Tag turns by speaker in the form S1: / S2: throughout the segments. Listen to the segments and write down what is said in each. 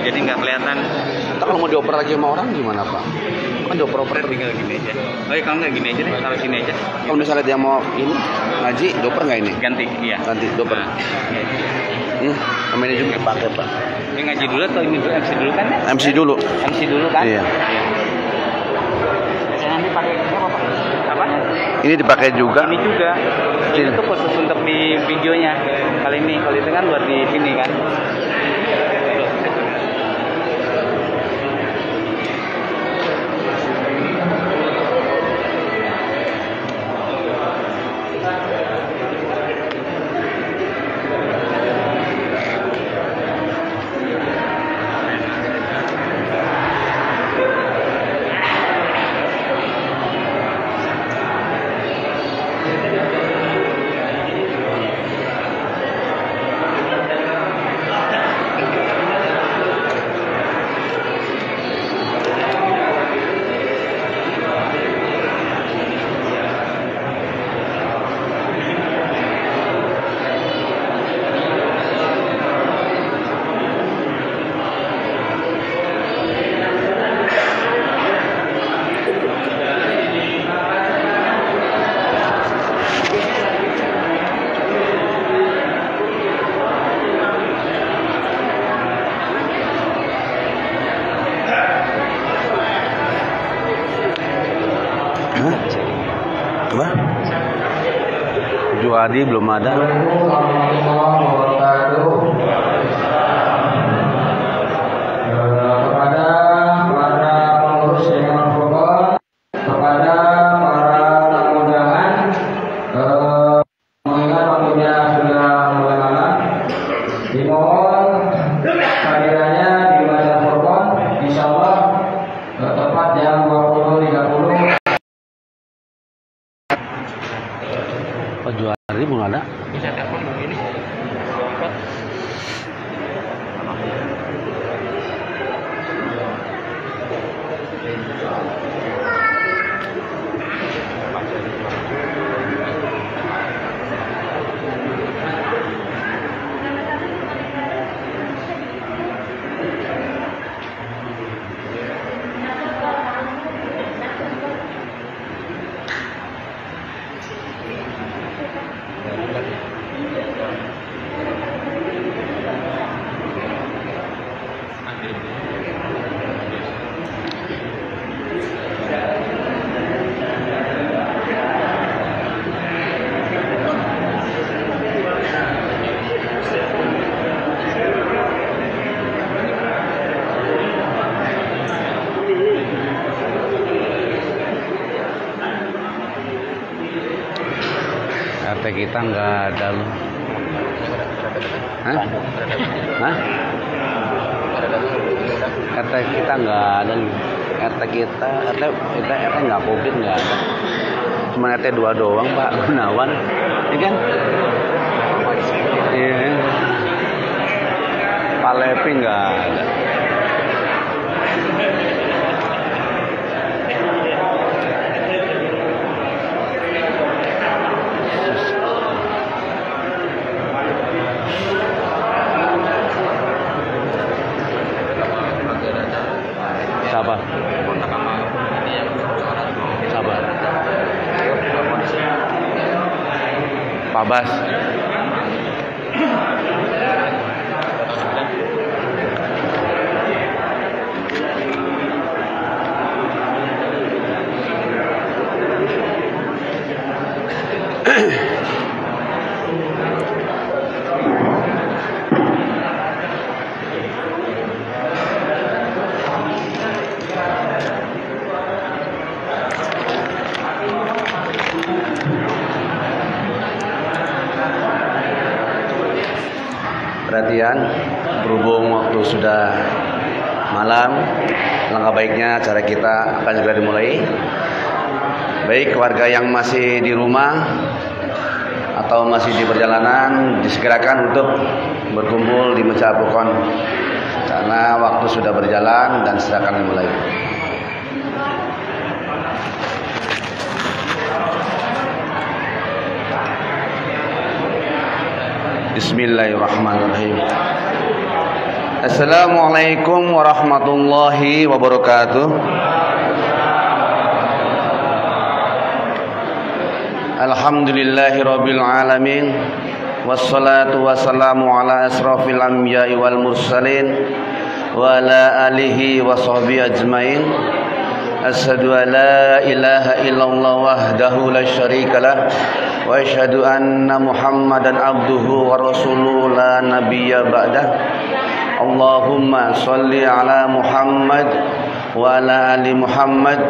S1: jadi nggak kelihatan.
S2: Kita kalau mau dioper lagi sama orang gimana Pak? Kan dioper-oper
S1: Tinggal gini aja. Oh iya, kalau nggak gini aja deh, taruh sini aja.
S2: kalau misalnya dia mau ini ngaji, dioper nggak ini?
S1: Ganti, iya.
S2: Ganti dioper.
S1: Nah,
S2: Sama ini juga dipakai Pak.
S1: ini ngaji dulu atau ini dulu? MC dulu kan ya?
S2: MC dulu.
S1: MC dulu kan?
S2: Iya.
S1: Nanti pakai apa Pak? Apa?
S2: Ini dipakai juga.
S1: Ini juga. Ini tuh khusus untuk di videonya. Kali ini, kalau itu kan buat di sini kan.
S2: Apa? Juhadi belum ada.
S3: Kepada para pengurus Dewan Furqon, kepada para tamu undangan, mengingat waktunya sudah mulai malam, dimohon kehadirannya di Dewan Furqon, insyaallah tepat jam 20.30.
S2: Pak Juhadi belum ada.
S1: Bisa telepon begini.
S2: RT kita nggak ada loh. Hah? Hah? RT kita nggak ada nih. RT nggak COVID, nggak ada. Cuma RT 2 doang Pak Gunawan, ya kan? Iya. Pak Lepi nggak ada. Siapa? Siapa? Pak Bas. Perhatian, berhubung waktu sudah malam, langkah baiknya acara kita akan segera dimulai. Baik warga yang masih di rumah atau masih di perjalanan, disegerakan untuk berkumpul di Masjid Furqon karena waktu sudah berjalan dan segera akan dimulai. Bismillahirrahmanirrahim. Assalamualaikum warahmatullahi wabarakatuh. Alhamdulillahirabbil alamin. Wassalatu wassalamu ala asrafil anbiya'i wal mursalin wa ala alihi wa sahbihi ajmain. Asyhadu an la ilaha illallah wahdahu la syarikalah wa asyhadu anna Muhammadan abduhu wa rasuluhu la nabiyya ba'dah. Allahumma shalli ala Muhammad wa ala ali Muhammad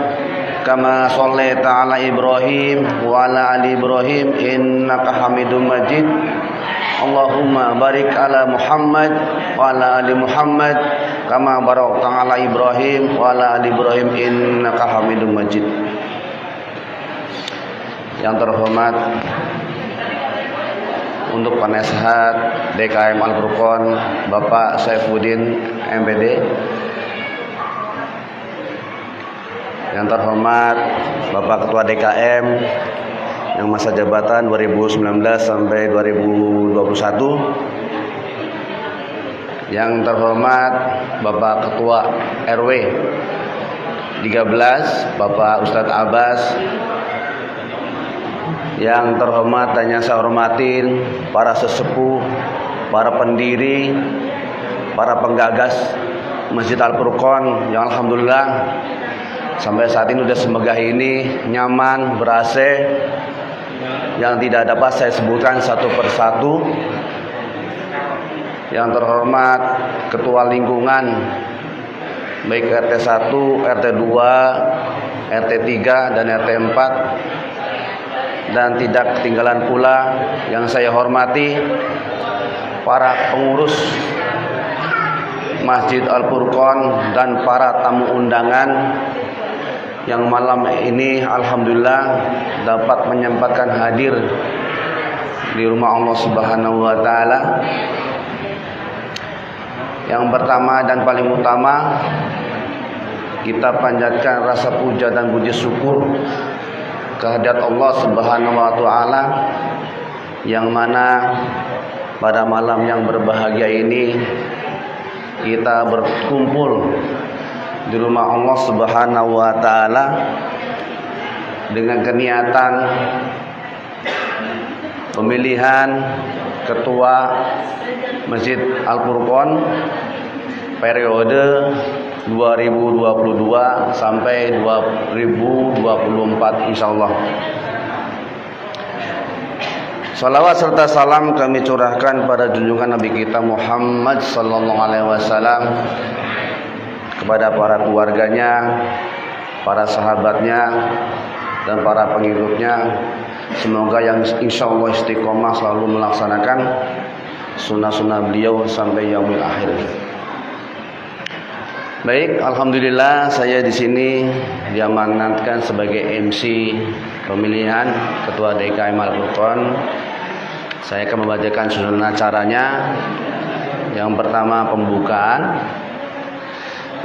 S2: kama shallaita ala Ibrahim wa ala ali Ibrahim innaka Hamidum Majid. Allahumma barik ala Muhammad wa ala ali Muhammad kama barakta ala Ibrahim wa ala ali Ibrahim innaka Hamidum Majid. Yang terhormat untuk penasehat DKM Al-Furqon Bapak Saifuddin MPD, yang terhormat Bapak Ketua DKM yang masa jabatan 2019 sampai 2021, yang terhormat Bapak Ketua RW 13 Bapak Ustadz Abbas, yang terhormat dan yang saya hormatin para sesepuh, para pendiri, para penggagas Masjid Al-Furqon yang alhamdulillah sampai saat ini sudah semegah ini, nyaman, ber-AC, yang tidak dapat saya sebutkan satu persatu. Yang terhormat Ketua Lingkungan baik RT 1, RT 2, RT 3 dan RT 4, dan tidak ketinggalan pula yang saya hormati para pengurus Masjid Al-Furqon dan para tamu undangan yang malam ini alhamdulillah dapat menyempatkan hadir di rumah Allah Subhanahu wa taala. Yang pertama dan paling utama, kita panjatkan rasa puja dan puji syukur kehadirat Allah Subhanahu wa taala, yang mana pada malam yang berbahagia ini kita berkumpul di rumah Allah Subhanahu wa taala dengan keniatan pemilihan ketua Masjid Al-Furqon periode 2022 sampai 2024 insyaallah. Salawat serta salam kami curahkan pada junjungan Nabi kita Muhammad sallallahu alaihi wasallam, kepada para keluarganya, para sahabatnya, dan para pengikutnya. Semoga yang insya Allah istiqomah selalu melaksanakan sunnah-sunnah beliau sampai yaumil akhir. Baik, alhamdulillah saya di sini diamanatkan sebagai MC pemilihan Ketua DKM Al-Furqon. Saya akan membacakan susunan acaranya. Yang pertama pembukaan,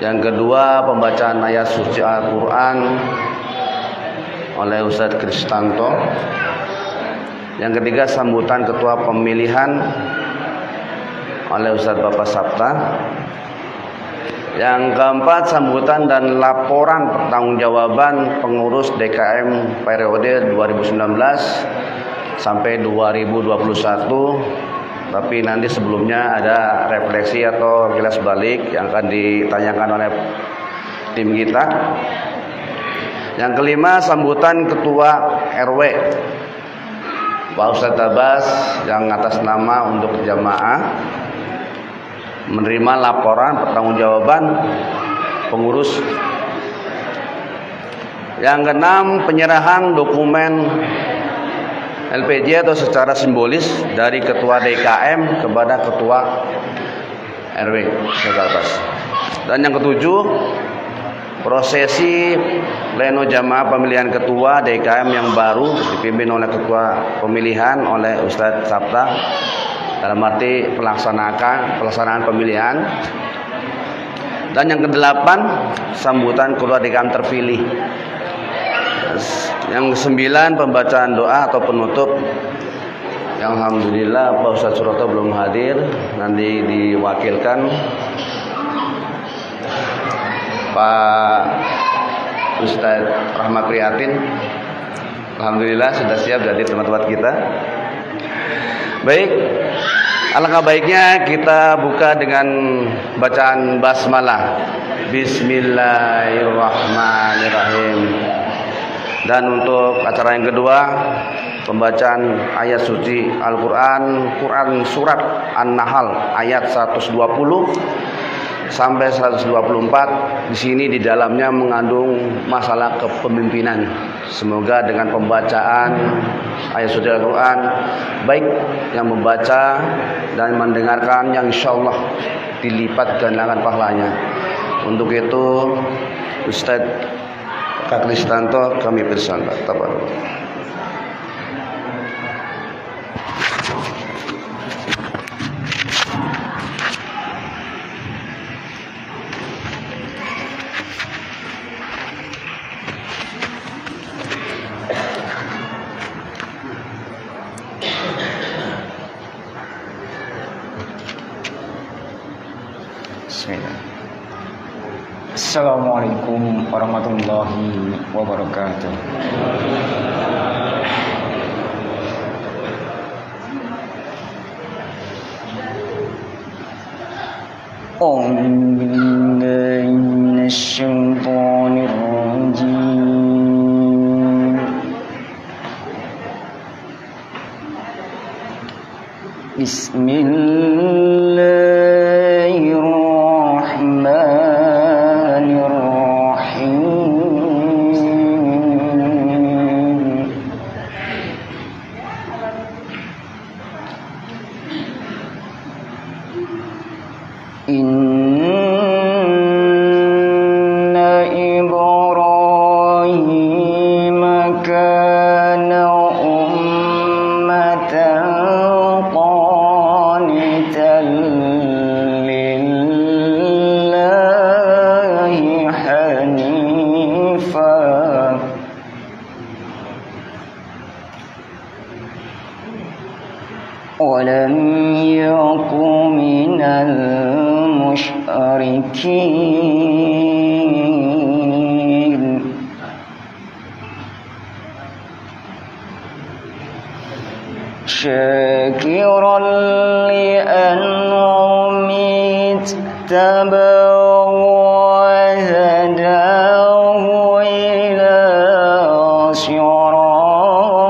S2: yang kedua pembacaan ayat suci Al-Quran oleh Ustadz Kristanto, yang ketiga sambutan ketua pemilihan oleh Ustadz Bapak Sabta, yang keempat sambutan dan laporan pertanggungjawaban pengurus DKM periode 2019 sampai 2021. Tapi nanti sebelumnya ada refleksi atau kilas balik yang akan ditanyakan oleh tim kita. Yang kelima sambutan ketua RW Pak Ustadz Abbas, yang atas nama untuk jamaah menerima laporan pertanggungjawaban pengurus. Yang keenam penyerahan dokumen LPJ atau secara simbolis dari ketua DKM kepada ketua RW Ustadz Abbas. Dan yang ketujuh prosesi pleno jamaah pemilihan ketua DKM yang baru dipimpin oleh ketua pemilihan oleh Ustadz Sabta, dalam arti pelaksanaan pemilihan. Dan yang kedelapan sambutan ketua DKM terpilih. Yang kesembilan pembacaan doa atau penutup Yang alhamdulillah Pak Ustadz Suroto belum hadir, nanti diwakilkan Pak Ustadz Rahmat Prihatin. Alhamdulillah sudah siap dari tempat-tempat kita. Baik, alangkah baiknya kita buka dengan bacaan basmalah. Bismillahirrahmanirrahim. Dan untuk acara yang kedua, pembacaan ayat suci Al-Quran, Quran surat An-Nahl ayat 120 sampai 124. Di sini di dalamnya mengandung masalah kepemimpinan. Semoga dengan pembacaan ayat suci Al-Quran, baik yang membaca dan mendengarkan, yang insyaallah dilipat gandakan pahalanya. Untuk itu Ustadz Kak Listanto kami bersama. Tabaruk.
S4: Assalamualaikum warahmatullahi wabarakatuh.
S5: شاكرا لأنعمه اجتباه وهداه إلى صراط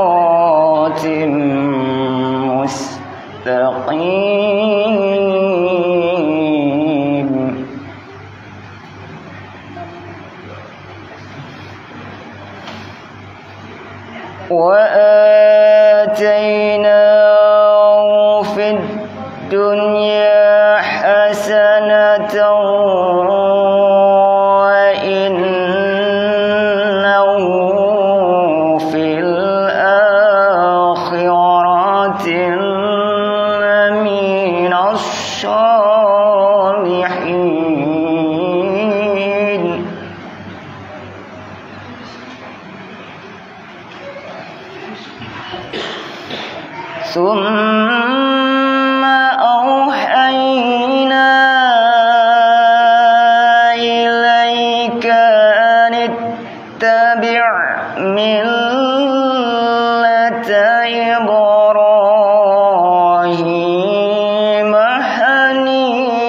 S5: مستقيم وآتيناه في الدنيا حسنة وإنه في الآخرة لمن الصالحين ثم أوحينا إليك أن اتبع ملة إبراهيم حنيفا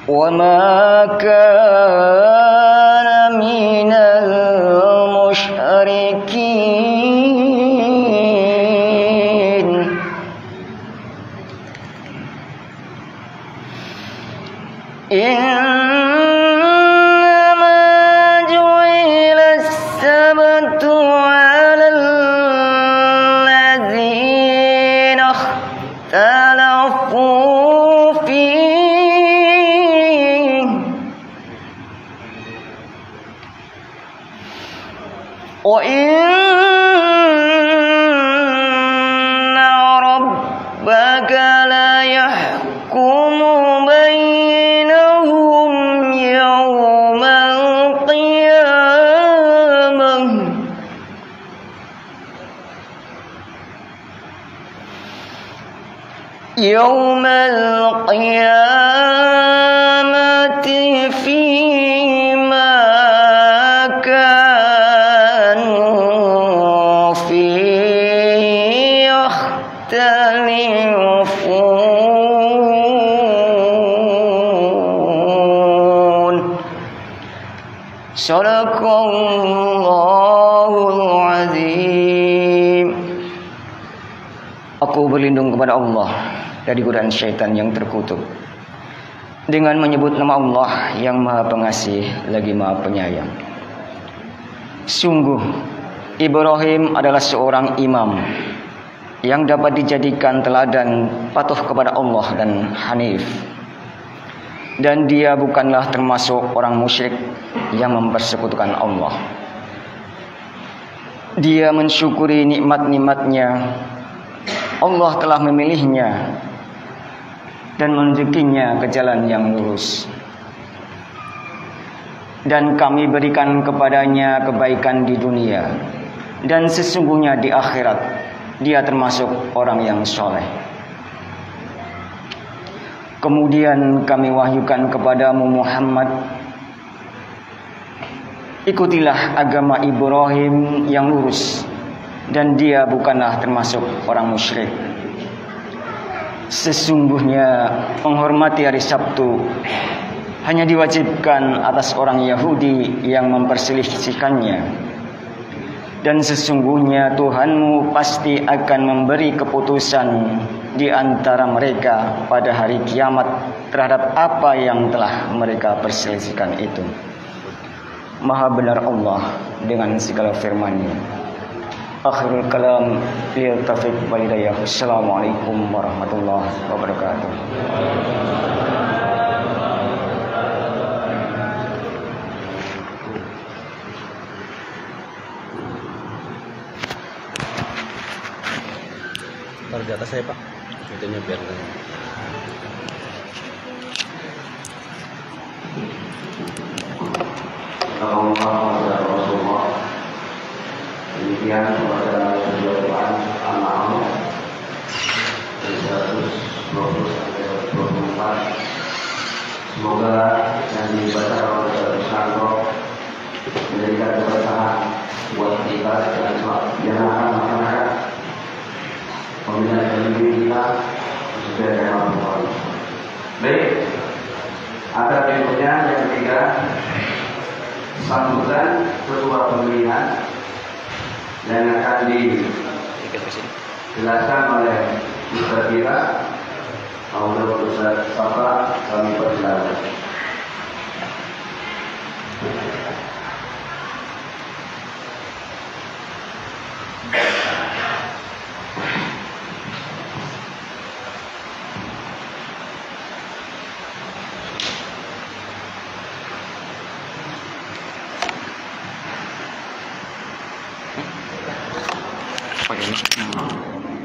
S5: وما كان من المشركين إنما جعل السبت على الذين اختلفوا فيه وإن ربك ليحكم بينهم يوم القيامة فيما كانوا فيه يختلفون. Sadaqallahul azim. Aku berlindung kepada Allah dari godaan syaitan yang terkutuk dengan menyebut nama Allah yang Maha Pengasih lagi Maha Penyayang. Sungguh Ibrahim adalah seorang imam yang dapat dijadikan teladan patuh kepada Allah dan hanif. Dan dia bukanlah termasuk orang musyrik yang mempersekutukan Allah. Dia mensyukuri nikmat-nikmatnya. Allah telah memilihnya dan menunjukinya ke jalan yang lurus. Dan kami berikan kepadanya kebaikan di dunia, dan sesungguhnya di akhirat dia termasuk orang yang soleh. Kemudian kami wahyukan kepadamu Muhammad, ikutilah agama Ibrahim yang lurus, dan dia bukanlah termasuk orang musyrik. Sesungguhnya menghormati hari Sabtu hanya diwajibkan atas orang Yahudi yang memperselisihkannya. Dan sesungguhnya Tuhanmu pasti akan memberi keputusan di antara mereka pada hari kiamat terhadap apa yang telah mereka perselisihkan itu. Maha benar Allah dengan segala firman-Nya. Akhirul kalam, lil taufiq wal hidayah. Assalamualaikum warahmatullahi wabarakatuh.
S2: Taruh di atas saya, Pak. Itunya biar Rasulullah. Demikian pada Al-Quran Al-Ma'am 120-124. Semoga yang dibaca oleh Ustaz menjadikan keberkahan buat kita dan jangan masyarakat. Pemilihan diri kita sesuai dengan Allah. Baik, ada berikutnya yang ketiga, sambutan ketua pemilihan yang akan dijelaskan oleh Ustaz Kira. Untuk Ustaz Safa kami persilakan.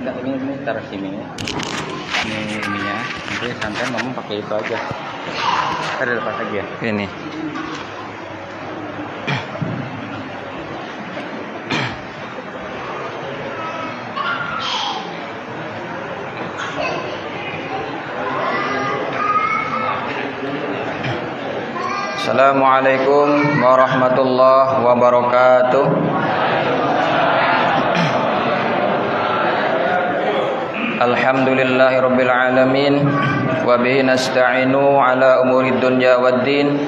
S1: Enggak, ini taruh sini ya. Ini ininya, nanti santai ngomong pakai itu aja. Ada lepas lagi ya. Ini.
S4: Assalamualaikum warahmatullahi wabarakatuh. Alhamdulillahirabbil alamin wa bihi nasta'inu ala umurid dunya waddin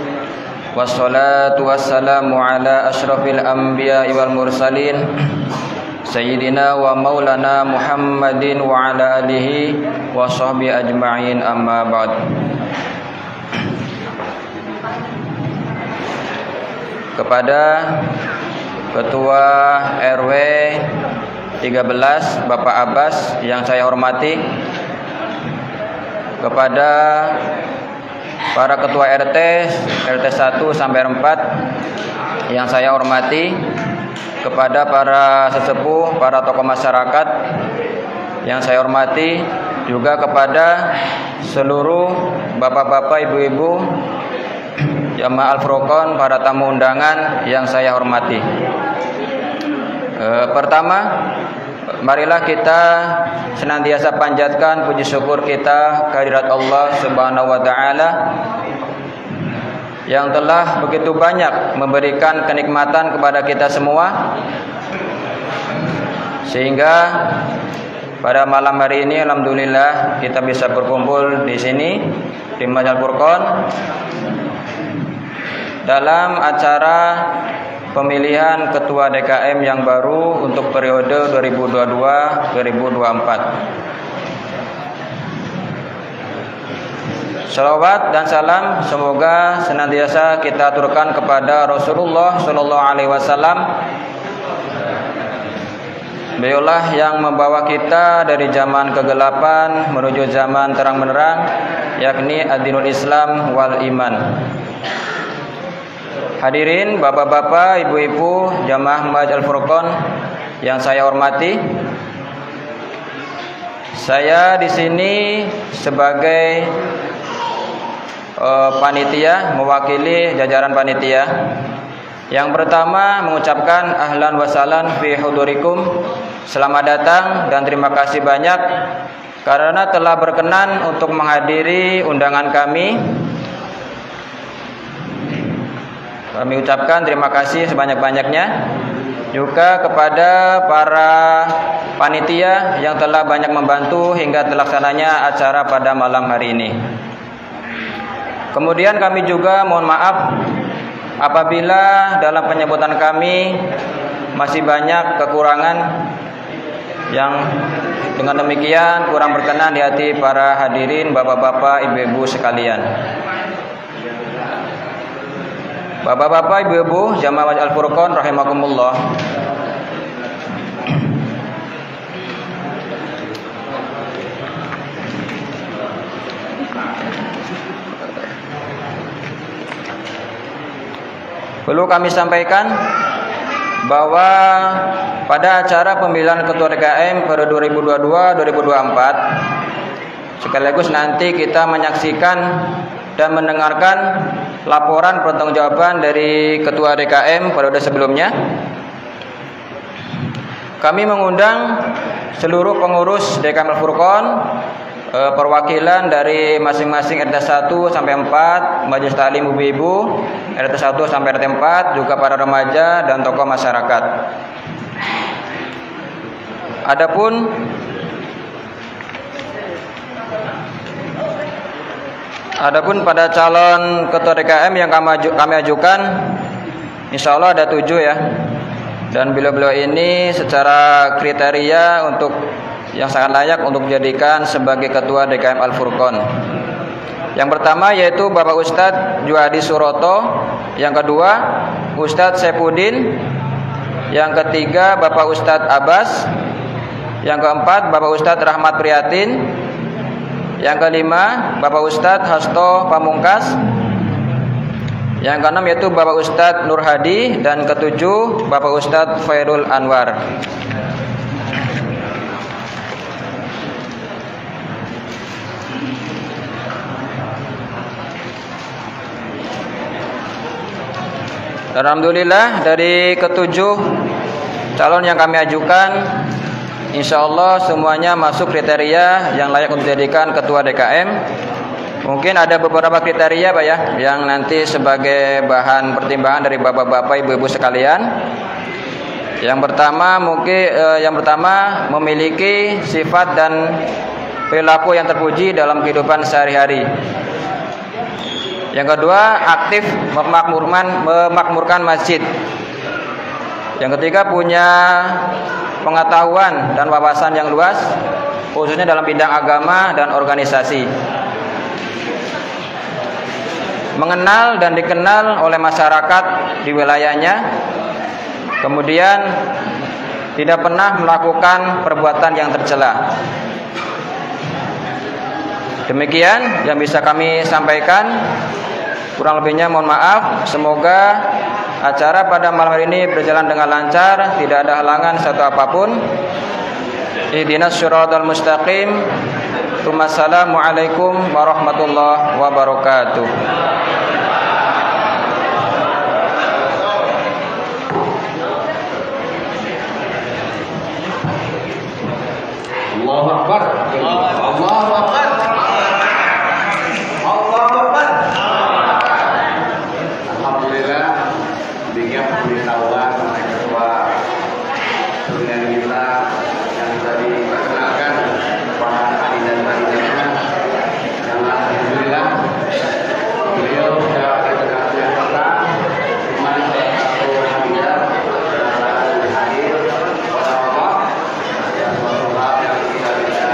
S4: wassalatu wassalamu ala asyrafil anbiya'i wal mursalin sayyidina wa maulana Muhammadin wa ala alihi wa sahbihi ajma'in, amma ba'd. Kepada Ketua RW 13 Bapak Abbas yang saya hormati, kepada para ketua RT 1 sampai 4 yang saya hormati, kepada para sesepuh, para tokoh masyarakat yang saya hormati, juga kepada seluruh bapak-bapak, ibu-ibu Jamaah Al-Furqan, para tamu undangan yang saya hormati. Pertama, marilah kita senantiasa panjatkan puji syukur kita kehadirat Allah Subhanahu wa taala yang telah begitu banyak memberikan kenikmatan kepada kita semua, sehingga pada malam hari ini alhamdulillah kita bisa berkumpul di sini di Masjid Al-Furqon dalam acara pemilihan ketua DKM yang baru untuk periode 2022-2024. Salawat dan salam semoga senantiasa kita aturkan kepada Rasulullah Shallallahu Alaihi Wasallam. Beliaulah yang membawa kita dari zaman kegelapan menuju zaman terang benderang, yakni ad-dinul Islam wal iman. Hadirin bapak-bapak, ibu-ibu, jamaah Masjid Al-Furqon yang saya hormati. Saya di sini sebagai panitia, mewakili jajaran panitia. Yang pertama mengucapkan ahlan wa sahlan fi hudurikum. Selamat datang dan terima kasih banyak karena telah berkenan untuk menghadiri undangan kami. Kami ucapkan terima kasih sebanyak-banyaknya juga kepada para panitia yang telah banyak membantu hingga terlaksananya acara pada malam hari ini. Kemudian kami juga mohon maaf apabila dalam penyebutan kami masih banyak kekurangan yang dengan demikian kurang berkenan di hati para hadirin bapak-bapak, ibu-ibu sekalian. Bapak-bapak, ibu-ibu, jamaah Masjid Al-Furqon rahimakumullah. Perlu kami sampaikan bahwa pada acara pemilihan ketua DKM periode 2022-2024 sekaligus nanti kita menyaksikan dan mendengarkan laporan pertanggungjawaban dari ketua DKM periode sebelumnya. Kami mengundang seluruh pengurus DKM Al-Furqon, perwakilan dari masing-masing RT 1 sampai 4, Majelis Taklim Ibu-ibu, RT 1 sampai RT 4, juga para remaja dan tokoh masyarakat. Adapun pada calon ketua DKM yang kami ajukan, insya Allah ada 7 ya. Dan beliau-beliau ini secara kriteria untuk yang sangat layak untuk dijadikan sebagai ketua DKM Al-Furqon. Yang pertama yaitu Bapak Ustadz Juhadi Suroto, yang kedua Ustadz Sepudin, yang ketiga Bapak Ustadz Abbas, yang keempat Bapak Ustadz Rahmat Priatin, yang kelima Bapak Ustadz Hasto Pamungkas, yang keenam yaitu Bapak Ustadz Nur Hadi, dan ketujuh Bapak Ustadz Khairul Anwar. Alhamdulillah dari ketujuh calon yang kami ajukan, insya Allah semuanya masuk kriteria yang layak untuk dijadikan ketua DKM. Mungkin ada beberapa kriteria Pak ya, yang nanti sebagai bahan pertimbangan dari bapak-bapak, ibu-ibu sekalian. Yang pertama memiliki sifat dan perilaku yang terpuji dalam kehidupan sehari-hari. Yang kedua, aktif memakmurkan masjid. Yang ketiga, punya pengetahuan dan wawasan yang luas, khususnya dalam bidang agama dan organisasi. Mengenal dan dikenal oleh masyarakat di wilayahnya. Kemudian, tidak pernah melakukan perbuatan yang tercela. Demikian yang bisa kami sampaikan. Kurang lebihnya mohon maaf. Semoga acara pada malam hari ini berjalan dengan lancar, tidak ada halangan satu apapun. Ihdinas syiratal mustaqim. Wassalamualaikum warahmatullahi wabarakatuh.
S2: Allahu Akbar. Allahu Akbar. Allahu Akbar. Alhamdulillah, demikian pemberitahuan oleh ketua pimpinan kita yang tadi diperkenalkan kepada adik dan adiknya. Yang alhamdulillah beliau sudah berkata kemarin satu hadiah hadir kepada Allah yang suatu hal yang kita bisa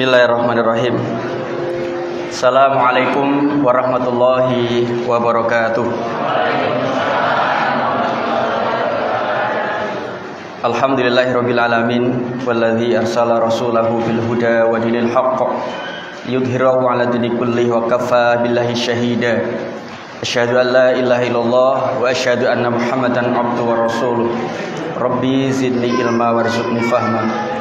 S4: Bismillahirrahmanirrahim. Assalamualaikum warahmatullahi wabarakatuh. Alhamdulillahirabbil alamin wallazi arsala rasulahu bil huda wa dinil haqq yudhhirahu 'ala dini kullihi wa kafa billahi syahida. Asyhadu an la ilaha illallah wa asyhadu anna Muhammadan abduhu wa rasuluh. Rabbi zidni ilma warzuqni fahma.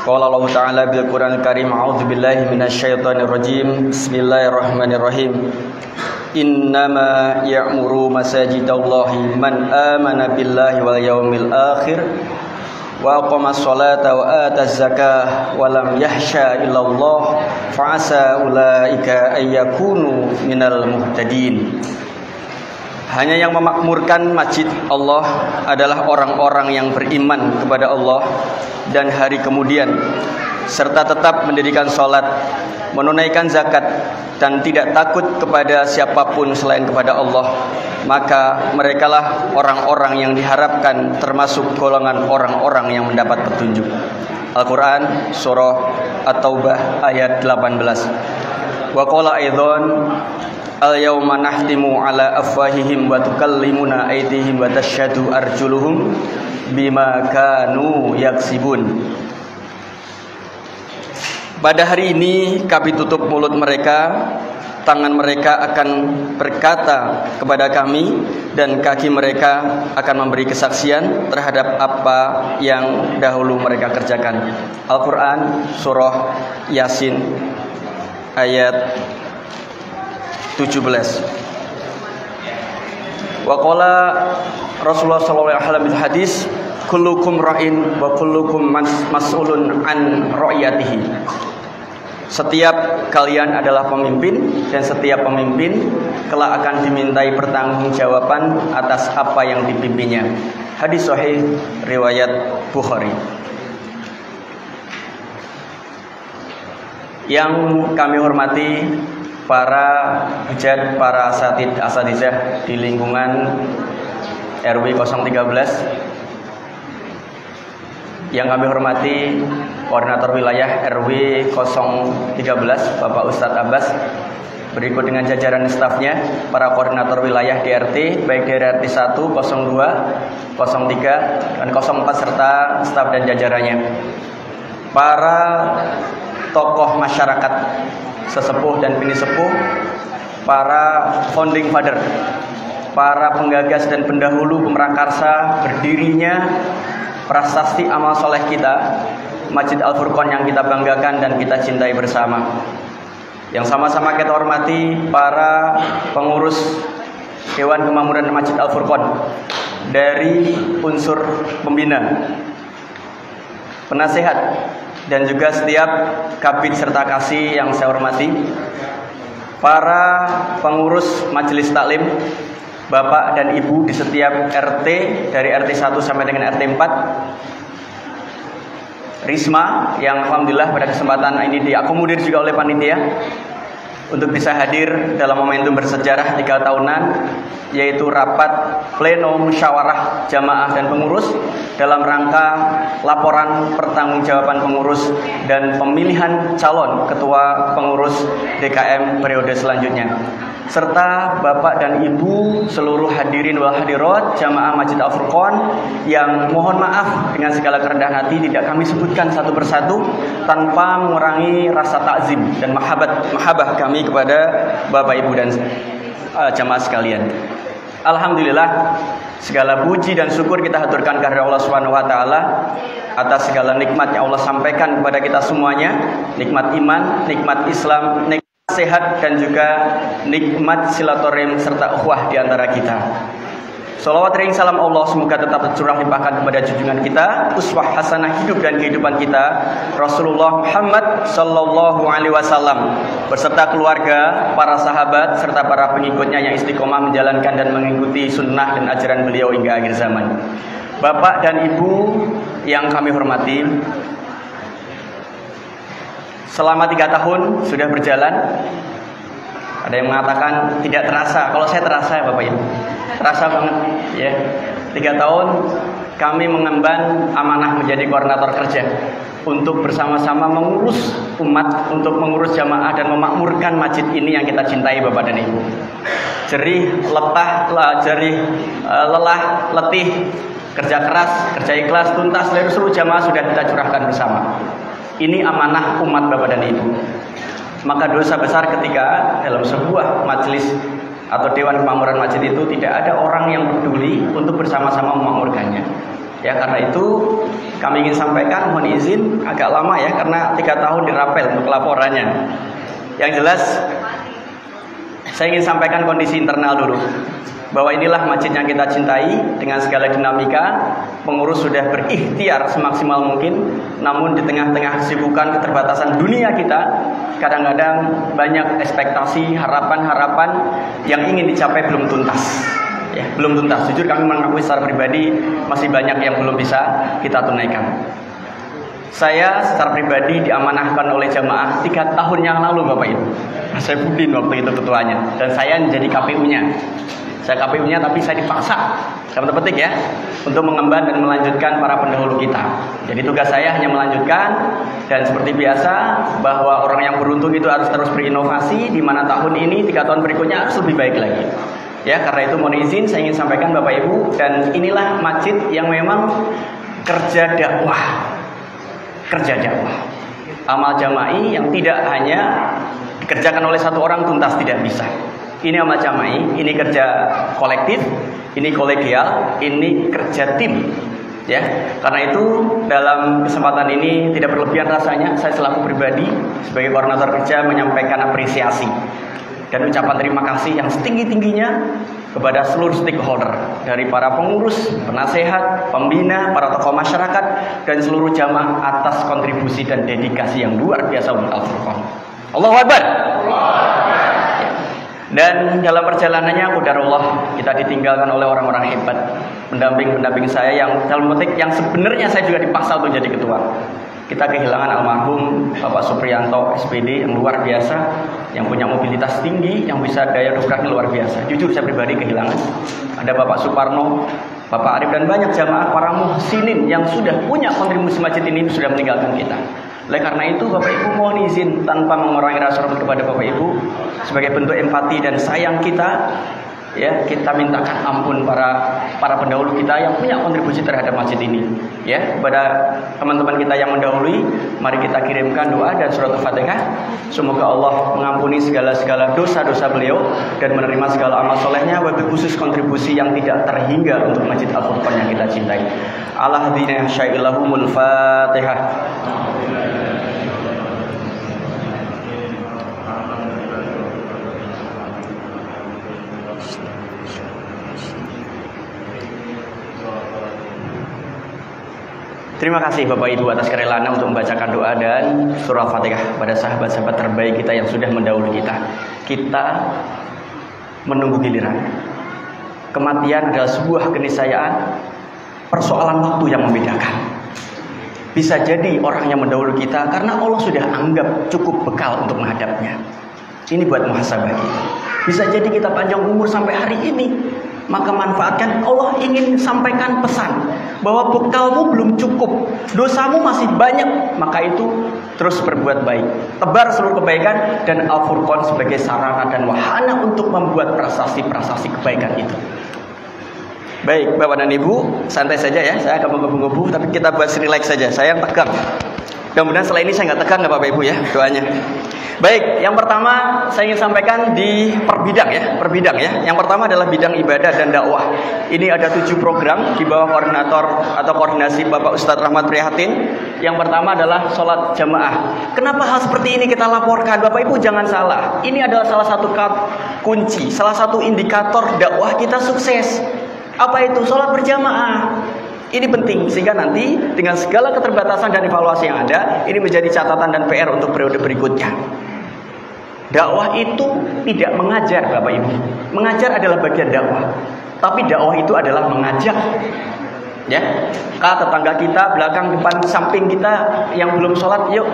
S4: Qala Allah Ta'ala bil Qur'anil Karim, a'udzu billahi minasyaitonir rajim. Bismillahirrahmanirrahim. Innama ya'muru masajidallahi man amana billahi wal yaumil akhir wa aqamas sholata wa ataz zakah wa lam yahsha illallah fa'asa ulaika ayyakunu minal muhtadin. Hanya yang memakmurkan masjid Allah adalah orang-orang yang beriman kepada Allah dan hari kemudian, serta tetap mendirikan sholat, menunaikan zakat, dan tidak takut kepada siapapun selain kepada Allah. Maka merekalah orang-orang yang diharapkan termasuk golongan orang-orang yang mendapat petunjuk. Al-Quran Surah At-Taubah ayat 18. Wa qala aidzan al-yawma nahtimu ala afwahihim wa tukallimuna aydihim wa tashhadu arjuluhum bima kanu yaksibun. Pada hari ini kami tutup mulut mereka, tangan mereka akan berkata kepada kami, dan kaki mereka akan memberi kesaksian terhadap apa yang dahulu mereka kerjakan. Al-Quran Surah Yasin ayat 17. Wa qala Rasulullah sallallahu alaihi wasallam bil hadis, kullukum ra'in wa kullukum mas'ulun an ra'iyatihi. Setiap kalian adalah pemimpin, dan setiap pemimpin kelak akan dimintai pertanggungjawaban atas apa yang dipimpinnya. Hadis sahih riwayat Bukhari. Yang kami hormati para hujat, para asatizah di lingkungan RW 013, yang kami hormati koordinator wilayah RW 013 Bapak Ustadz Abbas, berikut dengan jajaran stafnya, para koordinator wilayah DRT baik dari RT 1, 02, 03, dan 04 serta staf dan jajarannya, para tokoh masyarakat sesepuh dan pinisepuh, para founding father, para penggagas dan pendahulu pemrakarsa berdirinya prasasti amal soleh kita, Masjid Al-Furqon yang kita banggakan dan kita cintai bersama. Yang sama-sama kita hormati para pengurus Dewan Kemakmuran Masjid Al-Furqon, dari unsur pembina, penasehat, dan juga setiap kabid serta kasih yang saya hormati, para pengurus majelis taklim, bapak dan ibu di setiap RT, dari RT 1 sampai dengan RT 4, Risma yang alhamdulillah pada kesempatan ini diakomodir juga oleh panitia untuk bisa hadir dalam momentum bersejarah 3 tahunan, yaitu rapat pleno musyawarah jamaah dan pengurus dalam rangka laporan pertanggungjawaban pengurus dan pemilihan calon ketua pengurus DKM periode selanjutnya, serta bapak dan ibu seluruh hadirin wal hadirat jamaah Masjid Al-Furqon yang mohon maaf dengan segala kerendahan hati tidak kami sebutkan satu persatu tanpa mengurangi rasa takzim dan mahabbah kami kepada bapak ibu dan jamaah sekalian. Alhamdulillah, segala puji dan syukur kita haturkan kepada Allah Subhanahu wa taala atas segala nikmat yang Allah sampaikan kepada kita semuanya, nikmat iman, nikmat Islam, nikmat sehat, dan juga nikmat silaturahim serta ukhuwah di antara kita. Salawat ring salam Allah semoga tetap tercurah limpahkan kepada junjungan kita, uswah hasanah hidup dan kehidupan kita, Rasulullah Muhammad sallallahu alaihi wasallam, beserta keluarga, para sahabat, serta para pengikutnya yang istiqomah menjalankan dan mengikuti sunnah dan ajaran beliau hingga akhir zaman. Bapak dan Ibu yang kami hormati, selama 3 tahun sudah berjalan. Ada yang mengatakan tidak terasa. Kalau saya terasa ya Bapak Ibu, terasa banget ya. 3 tahun kami mengemban amanah menjadi koordinator kerja
S6: untuk bersama-sama mengurus umat, untuk mengurus jamaah dan memakmurkan masjid ini yang kita cintai Bapak dan Ibu. Jerih, lelah, letih, kerja keras, kerja ikhlas, tuntas dari seluruh jamaah sudah kita curahkan bersama. Ini amanah umat Bapak dan Ibu. Maka dosa besar ketika dalam sebuah majelis atau dewan kemakmuran masjid itu tidak ada orang yang peduli untuk bersama-sama memakmurkannya. Ya, karena itu kami ingin sampaikan, mohon izin agak lama ya, karena 3 tahun dirapel untuk laporannya. Yang jelas saya ingin sampaikan kondisi internal dulu, bahwa inilah masjid yang kita cintai dengan segala dinamika. Pengurus sudah berikhtiar semaksimal mungkin, namun di tengah-tengah kesibukan keterbatasan dunia kita, kadang-kadang banyak ekspektasi, harapan-harapan yang ingin dicapai belum tuntas. Ya, belum tuntas. Jujur kami mengakui secara pribadi masih banyak yang belum bisa kita tunaikan. Saya secara pribadi diamanahkan oleh jamaah 3 tahun yang lalu Bapak Ibu. Saya Budin waktu itu ketuanya, dan saya menjadi KPU-nya. Saya KPU-nya tapi saya dipaksa, dalam tanda petik ya, untuk mengemban dan melanjutkan para pendahulu kita. Jadi tugas saya hanya melanjutkan, dan seperti biasa bahwa orang yang beruntung itu harus terus berinovasi, di mana tahun ini 3 tahun berikutnya harus lebih baik lagi. Ya, karena itu mohon izin saya ingin sampaikan Bapak Ibu, dan inilah masjid yang memang kerja dakwah. Kerja dakwah. Amal jama'i yang tidak hanya dikerjakan oleh satu orang tuntas, tidak bisa. Ini amal jama'i, ini kerja kolektif, ini kolegial, ini kerja tim. Ya, karena itu dalam kesempatan ini tidak berlebihan rasanya saya selaku pribadi sebagai koordinator kerja menyampaikan apresiasi dan ucapan terima kasih yang setinggi-tingginya kepada seluruh stakeholder, dari para pengurus, penasehat, pembina, para tokoh masyarakat, dan seluruh jamaah atas kontribusi dan dedikasi yang luar biasa untuk Al-Furqan. Allahu Akbar. Dan dalam perjalanannya qadarullah kita ditinggalkan oleh orang-orang hebat, pendamping-pendamping saya yang dalam petik yang sebenarnya saya juga dipaksa untuk jadi ketua. Kita kehilangan almarhum Bapak Supriyanto SPD yang luar biasa, yang punya mobilitas tinggi, yang bisa daya dobraknya luar biasa. Jujur saya pribadi kehilangan. Ada Bapak Suparno, Bapak Arif, dan banyak jamaah para muhsinin yang sudah punya kontribusi masjid ini sudah meninggalkan kita. Oleh karena itu Bapak Ibu mohon izin tanpa mengurangi rasa hormat kepada Bapak Ibu, sebagai bentuk empati dan sayang kita, ya, kita mintakan ampun para pendahulu kita yang punya kontribusi terhadap masjid ini. Ya, kepada teman-teman kita yang mendahului, mari kita kirimkan doa dan surat Al-Fatihah. Semoga Allah mengampuni segala dosa-dosa beliau dan menerima segala amal solehnya, wabil khusus kontribusi yang tidak terhingga untuk Masjid Al-Furqan yang kita cintai. Ala hadina syailahumul Fatihah. Terima kasih Bapak Ibu atas kerelaan untuk membacakan doa dan surah Al-Fatihah pada sahabat-sahabat terbaik kita yang sudah mendahului kita. Kita menunggu giliran. Kematian adalah sebuah keniscayaan, persoalan waktu yang membedakan. Bisa jadi orang yang mendahului kita karena Allah sudah anggap cukup bekal untuk menghadapnya. Ini buat muhasabah kita. Bisa jadi kita panjang umur sampai hari ini, maka manfaatkan. Allah ingin sampaikan pesan bahwa bekalmu belum cukup, dosamu masih banyak, maka itu terus berbuat baik, tebar seluruh kebaikan, dan Al-Furqan sebagai sarana dan wahana untuk membuat prasasti-prasasti kebaikan itu. Baik Bapak dan Ibu, santai saja ya, saya akan menggebu-gebu, tapi kita buat relax saja. Saya tegang, mudah-mudahan setelah ini saya nggak tegang ya Bapak Ibu ya, doanya. Baik, yang pertama saya ingin sampaikan di per bidang ya. Yang pertama adalah bidang ibadah dan dakwah. Ini ada 7 program di bawah koordinator atau koordinasi Bapak Ustadz Rahmat Prihatin. Yang pertama adalah sholat jamaah. Kenapa hal seperti ini kita laporkan? Bapak Ibu jangan salah, ini adalah salah satu kunci, salah satu indikator dakwah kita sukses. Apa itu? Sholat berjamaah. Ini penting sehingga nanti dengan segala keterbatasan dan evaluasi yang ada, ini menjadi catatan dan PR untuk periode berikutnya. Dakwah itu tidak mengajar Bapak Ibu. Mengajar adalah bagian dakwah. Tapi dakwah itu adalah mengajak. Ya, tetangga kita, belakang, depan, samping kita yang belum sholat, yuk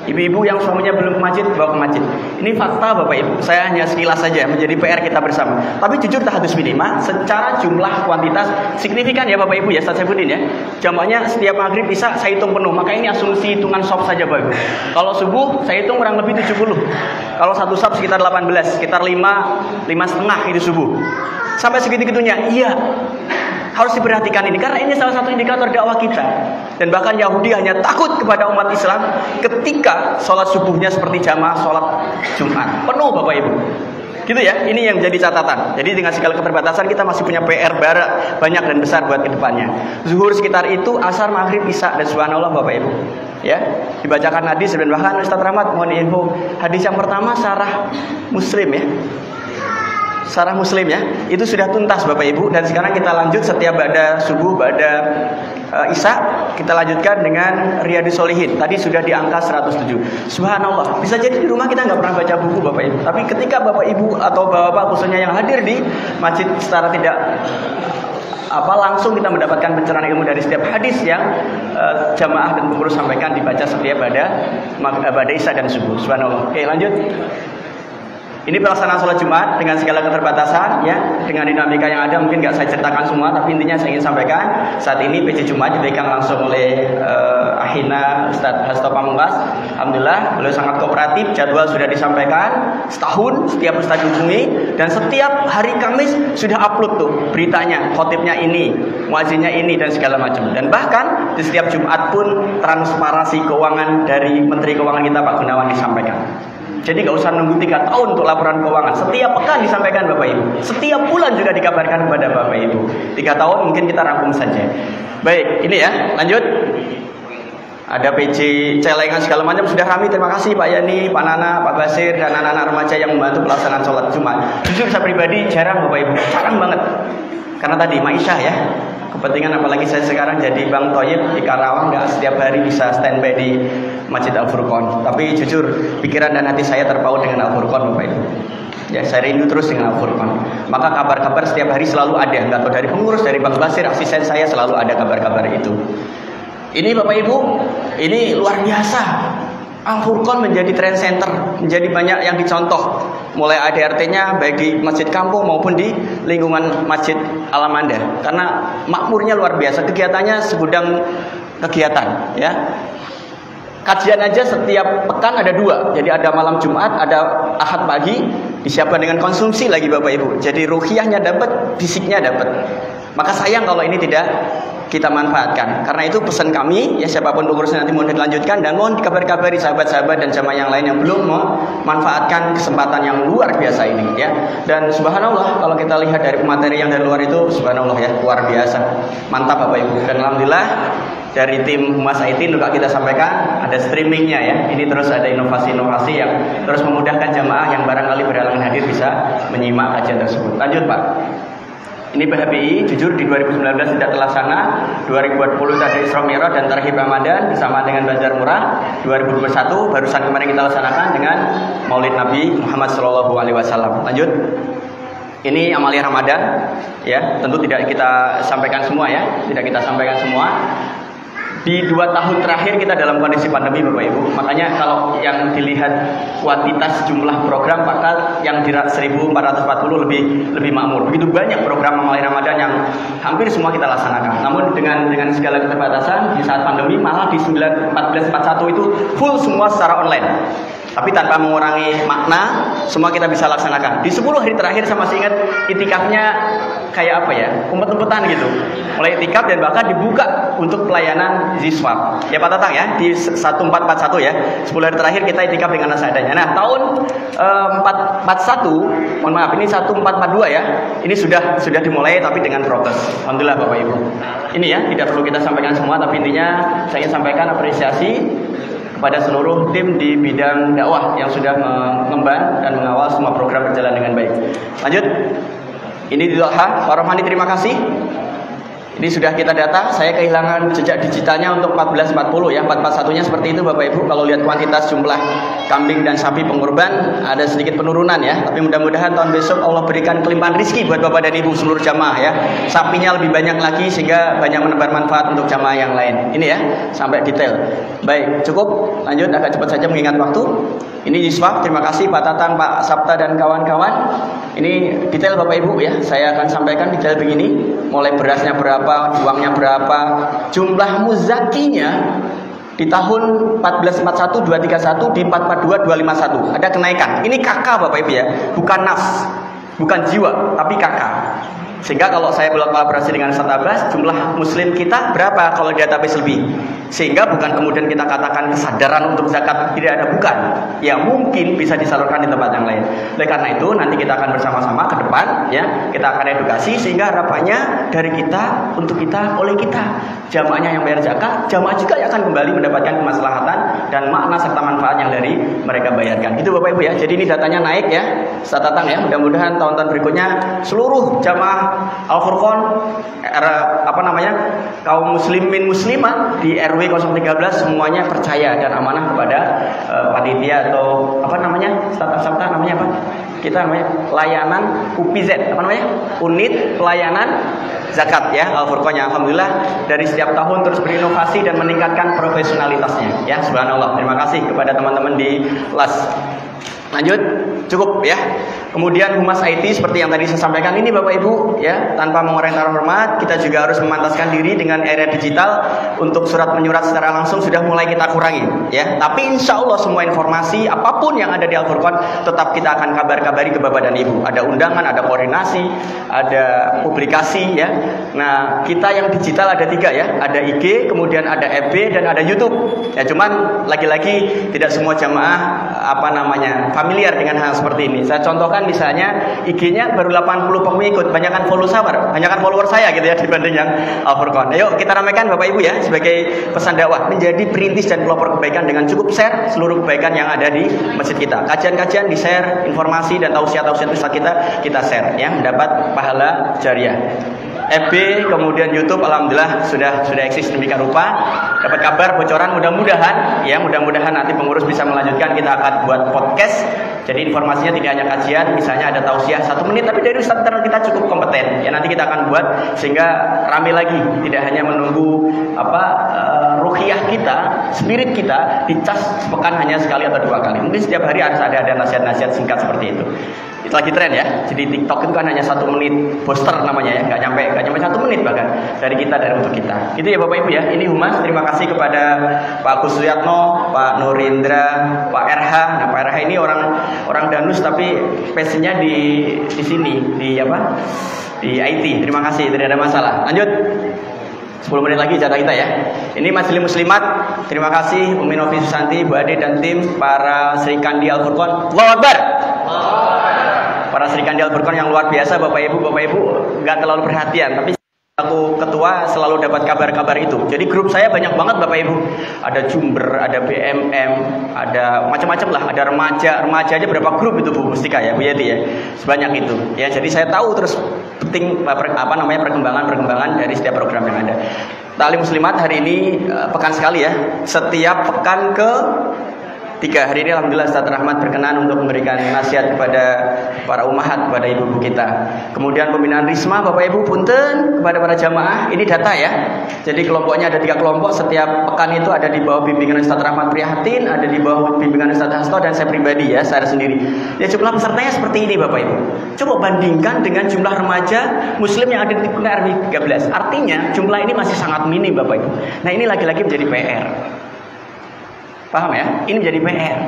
S6: Ibu-ibu yang suaminya belum ke masjid, bawa ke masjid. Ini fakta Bapak Ibu. Saya hanya sekilas saja, menjadi PR kita bersama. Tapi jujur tahadus minima, secara jumlah kuantitas signifikan ya Bapak Ibu ya, Ustaz Saifuddin ya. Jamaknya setiap maghrib bisa saya hitung penuh. Maka ini asumsi hitungan shop saja Bapak Ibu. Kalau subuh saya hitung kurang lebih 70. Kalau satu shop sekitar 18, sekitar 5,5 itu subuh. Sampai segitu-gitunya. Iya. Harus diperhatikan ini karena ini salah satu indikator dakwah kita. Dan bahkan Yahudi hanya takut kepada umat Islam ketika sholat subuhnya seperti jamaah sholat Jumat penuh Bapak Ibu. Gitu ya, ini yang menjadi catatan. Jadi dengan segala keterbatasan kita masih punya PR banyak dan besar buat kedepannya. Zuhur sekitar itu, asar, maghrib, isya, dan subhanallah Bapak Ibu. Ya, dibacakan hadis dan bahkan Ustaz Rahmat mohon info hadis yang pertama Syarah Muslim ya. Syarah Muslim ya, itu sudah tuntas Bapak Ibu. Dan sekarang kita lanjut setiap pada subuh, pada isya, kita lanjutkan dengan Riyadhus Shalihin. Tadi sudah di angka 107. Subhanallah, bisa jadi di rumah kita nggak pernah baca buku Bapak Ibu, tapi ketika Bapak Ibu atau Bapak khususnya yang hadir di masjid secara tidak langsung kita mendapatkan pencerahan ilmu dari setiap hadis yang jamaah dan pengurus sampaikan dibaca setiap pada isya dan subuh. Subhanallah. Oke, lanjut. Ini pelaksanaan sholat Jumat dengan segala keterbatasan ya, dengan dinamika yang ada mungkin nggak saya ceritakan semua, tapi intinya saya ingin sampaikan saat ini PJ Jumat dipegang langsung oleh Ahina Ustadz Hasto Pamungkas. Alhamdulillah beliau sangat kooperatif, jadwal sudah disampaikan setahun, setiap Ustadz hubungi dan setiap hari Kamis sudah upload tuh beritanya, khotibnya ini, muazzinnya ini dan segala macam. Dan bahkan di setiap Jumat pun transparansi keuangan dari Menteri Keuangan kita Pak Gunawan disampaikan. Jadi gak usah nunggu 3 tahun untuk laporan keuangan. Setiap pekan disampaikan Bapak Ibu. Setiap bulan juga dikabarkan kepada Bapak Ibu. 3 tahun mungkin kita rangkum saja. Baik, ini ya, lanjut. Ada PJ celengan segala macam sudah ramai. Terima kasih Pak Yani, Pak Nana, Pak Basir dan anak-anak remaja yang membantu pelaksanaan sholat Jumat. Jujur saya pribadi jarang Bapak Ibu, jarang banget. Karena tadi Ma'isyah ya. Kepentingan apalagi saya sekarang jadi Bang Toyib di Karawang, nggak setiap hari bisa standby di Masjid Al-Furqon. Tapi jujur pikiran dan hati saya terpaut dengan Al-Furqon Bapak Ibu. Ya, saya rindu terus dengan Al-Furqon. Maka kabar-kabar setiap hari selalu ada, nggak tahu dari pengurus, dari Bang Basir, asisten saya selalu ada kabar-kabar itu. Ini Bapak Ibu, ini luar biasa. Al-Furqon menjadi trend center, menjadi banyak yang dicontoh. Mulai ADRT-nya baik di masjid kampung maupun di lingkungan Masjid Alamanda. Karena makmurnya luar biasa, kegiatannya segudang kegiatan ya. Kajian aja setiap pekan ada 2. Jadi ada malam Jumat, ada Ahad pagi, disiapkan dengan konsumsi lagi Bapak Ibu. Jadi ruhiyahnya dapat, fisiknya dapat. Maka sayang kalau ini tidak kita manfaatkan. Karena itu pesan kami, ya siapapun pengurusnya nanti mohon dilanjutkan dan mohon dikabar-kabari sahabat-sahabat dan jamaah yang lain yang belum memanfaatkan kesempatan yang luar biasa ini ya. Dan subhanallah kalau kita lihat dari materi yang dari luar itu subhanallah ya, luar biasa. Mantap Bapak Ibu. Dan alhamdulillah dari tim Mas Aitin juga kita sampaikan ada streamingnya ya. Ini terus ada inovasi-inovasi yang terus memudahkan jamaah yang barangkali berhalangan hadir bisa menyimak kajian tersebut. Lanjut Pak. Ini PHBI jujur di 2019 tidak terlaksana. 2020 tadi Isra Mi'raj dan Tarhib Ramadan bersama dengan Bazar Murah. 2021 barusan kemarin kita laksanakan dengan Maulid Nabi Muhammad SAW. Lanjut. Ini amalia Ramadan ya, tentu tidak kita sampaikan semua ya, tidak kita sampaikan semua. Di 2 tahun terakhir kita dalam kondisi pandemi Bapak Ibu. Makanya kalau yang dilihat kuantitas jumlah program maka yang di 1440 lebih makmur. Begitu banyak program amalia Ramadan yang hampir semua kita laksanakan. Namun dengan segala keterbatasan di saat pandemi malah di 1441 itu full semua secara online. Tapi tanpa mengurangi makna, semua kita bisa laksanakan. Di 10 hari terakhir saya masih ingat itikafnya kayak apa ya, umpet-umpetan gitu. Mulai itikaf dan bahkan dibuka untuk pelayanan ziswab. Ya Pak Tatang ya, di 1441 ya. 10 hari terakhir kita itikaf dengan seadanya. Nah tahun 441, mohon maaf ini 1442 ya. Ini sudah dimulai tapi dengan prokes. Alhamdulillah Bapak Ibu. Ini ya, tidak perlu kita sampaikan semua tapi intinya saya ingin sampaikan apresiasi kepada seluruh tim di bidang dakwah yang sudah mengemban dan mengawal semua program berjalan dengan baik. Lanjut. Ini di Doha, Pak Rohmani terima kasih. Ini sudah kita data, saya kehilangan jejak digitalnya untuk 1440 ya. 441-nya seperti itu Bapak Ibu. Kalau lihat kuantitas jumlah kambing dan sapi pengorban ada sedikit penurunan ya. Tapi mudah-mudahan tahun besok Allah berikan kelimpahan rizki buat Bapak dan Ibu seluruh jamaah ya. Sapinya lebih banyak lagi sehingga banyak menebar manfaat untuk jamaah yang lain. Ini ya, sampai detail. Baik, cukup. Lanjut agak cepat saja mengingat waktu. Ini Yusuf, terima kasih Pak Tatang, Pak Sabta dan kawan-kawan. Ini detail Bapak Ibu ya. Saya akan sampaikan detail begini. Mulai berasnya berapa, uangnya berapa, jumlah muzakinya di tahun 1441, 231, di 442, 251 ada kenaikan. Ini kakak Bapak Ibu ya, bukan nafs, bukan jiwa, tapi kakak. Sehingga kalau saya berkolaborasi dengan Ustaz Abbas, jumlah muslim kita berapa kalau di database lebih? Sehingga bukan kemudian kita katakan kesadaran untuk zakat tidak ada, bukan. Yang mungkin bisa disalurkan di tempat yang lain. Oleh karena itu nanti kita akan bersama-sama ke depan ya, kita akan edukasi sehingga harapannya dari kita untuk kita oleh kita. Jamaahnya yang bayar zakat, jamaah juga yang akan kembali mendapatkan kemaslahatan dan makna serta manfaat yang dari mereka bayarkan. Itu Bapak Ibu ya. Jadi ini datanya naik ya. Ustaz Tatang ya, mudah-mudahan tahun-tahun berikutnya seluruh jamaah Al-Furqan kaum muslimin muslimat di RW 013 semuanya percaya dan amanah kepada panitia atau staf namanya apa? Kita namanya layanan UPZ, unit pelayanan zakat ya Al-Furqan. Alhamdulillah dari setiap tahun terus berinovasi dan meningkatkan profesionalitasnya ya, subhanallah. Terima kasih kepada teman-teman di LAS. Lanjut, cukup ya. Kemudian Humas IT seperti yang tadi saya sampaikan ini Bapak Ibu ya, tanpa mengurangi taruh hormat, kita juga harus memantaskan diri dengan era digital. Untuk surat menyurat secara langsung sudah mulai kita kurangi ya. Tapi insya Allah semua informasi apapun yang ada di Al-Furqan tetap kita akan kabar-kabari ke Bapak dan Ibu. Ada undangan, ada koordinasi, ada publikasi ya. Nah kita yang digital ada 3 ya, ada IG, kemudian ada FB dan ada YouTube. Ya cuman lagi-lagi tidak semua jamaah familiar dengan hal seperti ini. Saya contohkan misalnya IG-nya baru 80 pengikut, banyakkan follower saya gitu ya dibanding yang Al-Furqan. Ayo kita ramaikan Bapak Ibu ya sebagai pesan dakwah, menjadi perintis dan pelopor kebaikan dengan cukup share seluruh kebaikan yang ada di masjid kita. Kajian-kajian di share, informasi dan tausiah-tausiah Ustaz kita share ya, mendapat pahala jariah. FB kemudian YouTube alhamdulillah sudah eksis demikian rupa. Dapat kabar bocoran mudah-mudahan nanti pengurus bisa melanjutkan, kita akan buat podcast. Jadi informasinya tidak hanya kajian, misalnya ada tausiah 1 menit tapi dari Ustaz kita cukup kompeten. Ya nanti kita akan buat sehingga rame lagi, tidak hanya menunggu ruhiyah kita, spirit kita dicas sepekan hanya sekali atau 2 kali. Mungkin setiap hari harus ada nasihat-nasihat singkat seperti itu. Itu lagi tren ya. Jadi TikTok itu kan hanya 1 menit poster namanya ya, nggak nyampe 1 menit bahkan dari untuk kita. Itu ya Bapak Ibu ya. Ini Humas. Terima kasih kepada Pak Agus Suyatno, Pak Nurindra, Pak RH. Nah Pak RH ini orang Danus tapi passionnya di sini di IT. Terima kasih, tidak ada masalah. Lanjut. 10 menit lagi jatah kita ya. Ini Majelis Muslimat. Terima kasih Umi Novi Susanti, Bu Ade dan tim para Sri Kandi Al-Furqan. Allahu Akbar. Para Sri Kandi Al-Furqan yang luar biasa Bapak Ibu nggak terlalu perhatian, tapi aku ketua selalu dapat kabar-kabar itu. Jadi grup saya banyak banget Bapak Ibu. Ada Jumber, ada BMM, ada macam-macam lah. Ada remaja aja berapa grup itu Bu Mustika ya, Bu Yati ya. Sebanyak itu. Ya jadi saya tahu terus penting perkembangan dari setiap program yang ada. Ta'lim Muslimat hari ini pekan sekali ya. Setiap pekan ke 3 hari ini alhamdulillah Ustaz Rahmat berkenan untuk memberikan nasihat kepada para ummahat, kepada ibu-ibu kita. Kemudian pembinaan Risma Bapak Ibu punten kepada para jamaah. Ini data ya. Jadi kelompoknya ada 3 kelompok. Setiap pekan itu ada di bawah bimbingan Ustaz Rahmat Prihatin, ada di bawah bimbingan Ustaz Hasto dan saya pribadi ya, saya sendiri. Ya jumlah pesertanya seperti ini Bapak Ibu. Coba bandingkan dengan jumlah remaja muslim yang ada di RW 13. Artinya jumlah ini masih sangat minim Bapak Ibu. Nah ini lagi-lagi menjadi PR. Paham ya? Ini menjadi PR.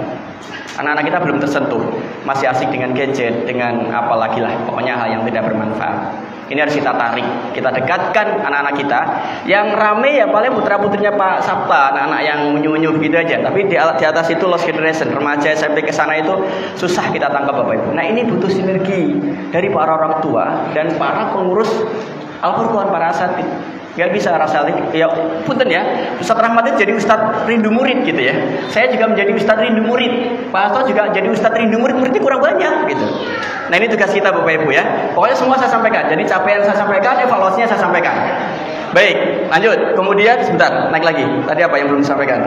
S6: Anak-anak kita belum tersentuh, masih asik dengan gadget, dengan apalagi lah, pokoknya hal yang tidak bermanfaat. Ini harus kita tarik, kita dekatkan anak-anak kita. Yang rame ya paling putra-putrinya Pak Sabta, anak-anak yang menyunyuh gitu aja. Tapi di atas itu lost generation, remaja SMP ke sana itu susah kita tangkap Bapak Ibu. Nah ini butuh sinergi dari para orang tua dan para pengurus Al-Furqan, para asatid. Gak bisa rasa ya punten ya. Ustaz Rahmat itu jadi Ustaz rindu murid gitu ya. Saya juga menjadi Ustaz rindu murid. Pak Hasto juga jadi Ustaz rindu murid, muridnya kurang banyak gitu. Nah ini tugas kita Bapak Ibu ya. Pokoknya semua saya sampaikan. Jadi capaian saya sampaikan, evaluasinya saya sampaikan. Baik, lanjut. Kemudian sebentar, naik lagi. Tadi apa yang belum disampaikan?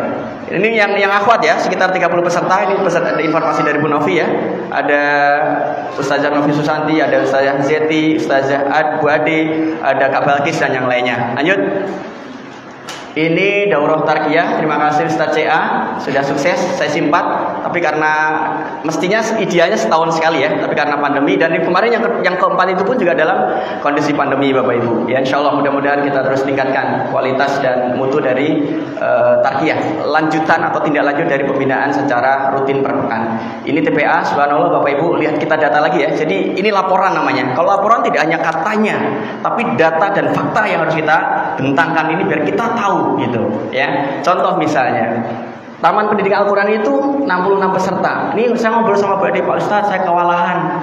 S6: Ini yang akhwat ya, sekitar 30 peserta. Ini ada informasi dari Bu Novi ya. Ada Ustazah Novi Susanti, ada Ustazah Zeti, Ustazah Bu Ade, ada Kak Balkis dan yang lainnya. Lanjut. Ini daurah tarqiyah. Terima kasih Ustaz CA sudah sukses sesi 4. Tapi karena mestinya idealnya setahun sekali ya, tapi karena pandemi dan kemarin yang keempat itu pun juga dalam kondisi pandemi Bapak Ibu. Ya insyaallah mudah-mudahan kita terus tingkatkan kualitas dan mutu dari tarqiyah, lanjutan atau tindak lanjut dari pembinaan secara rutin per pekan. Ini TPA, subhanallah Bapak Ibu, lihat kita data lagi ya. Jadi ini laporan namanya. Kalau laporan tidak hanya katanya, tapi data dan fakta yang harus kita bentangkan ini biar kita tahu gitu ya. Contoh misalnya Taman Pendidikan Al-Quran itu 66 peserta. Ini saya ngobrol sama Bu Ade, Pak Ustadz saya kewalahan.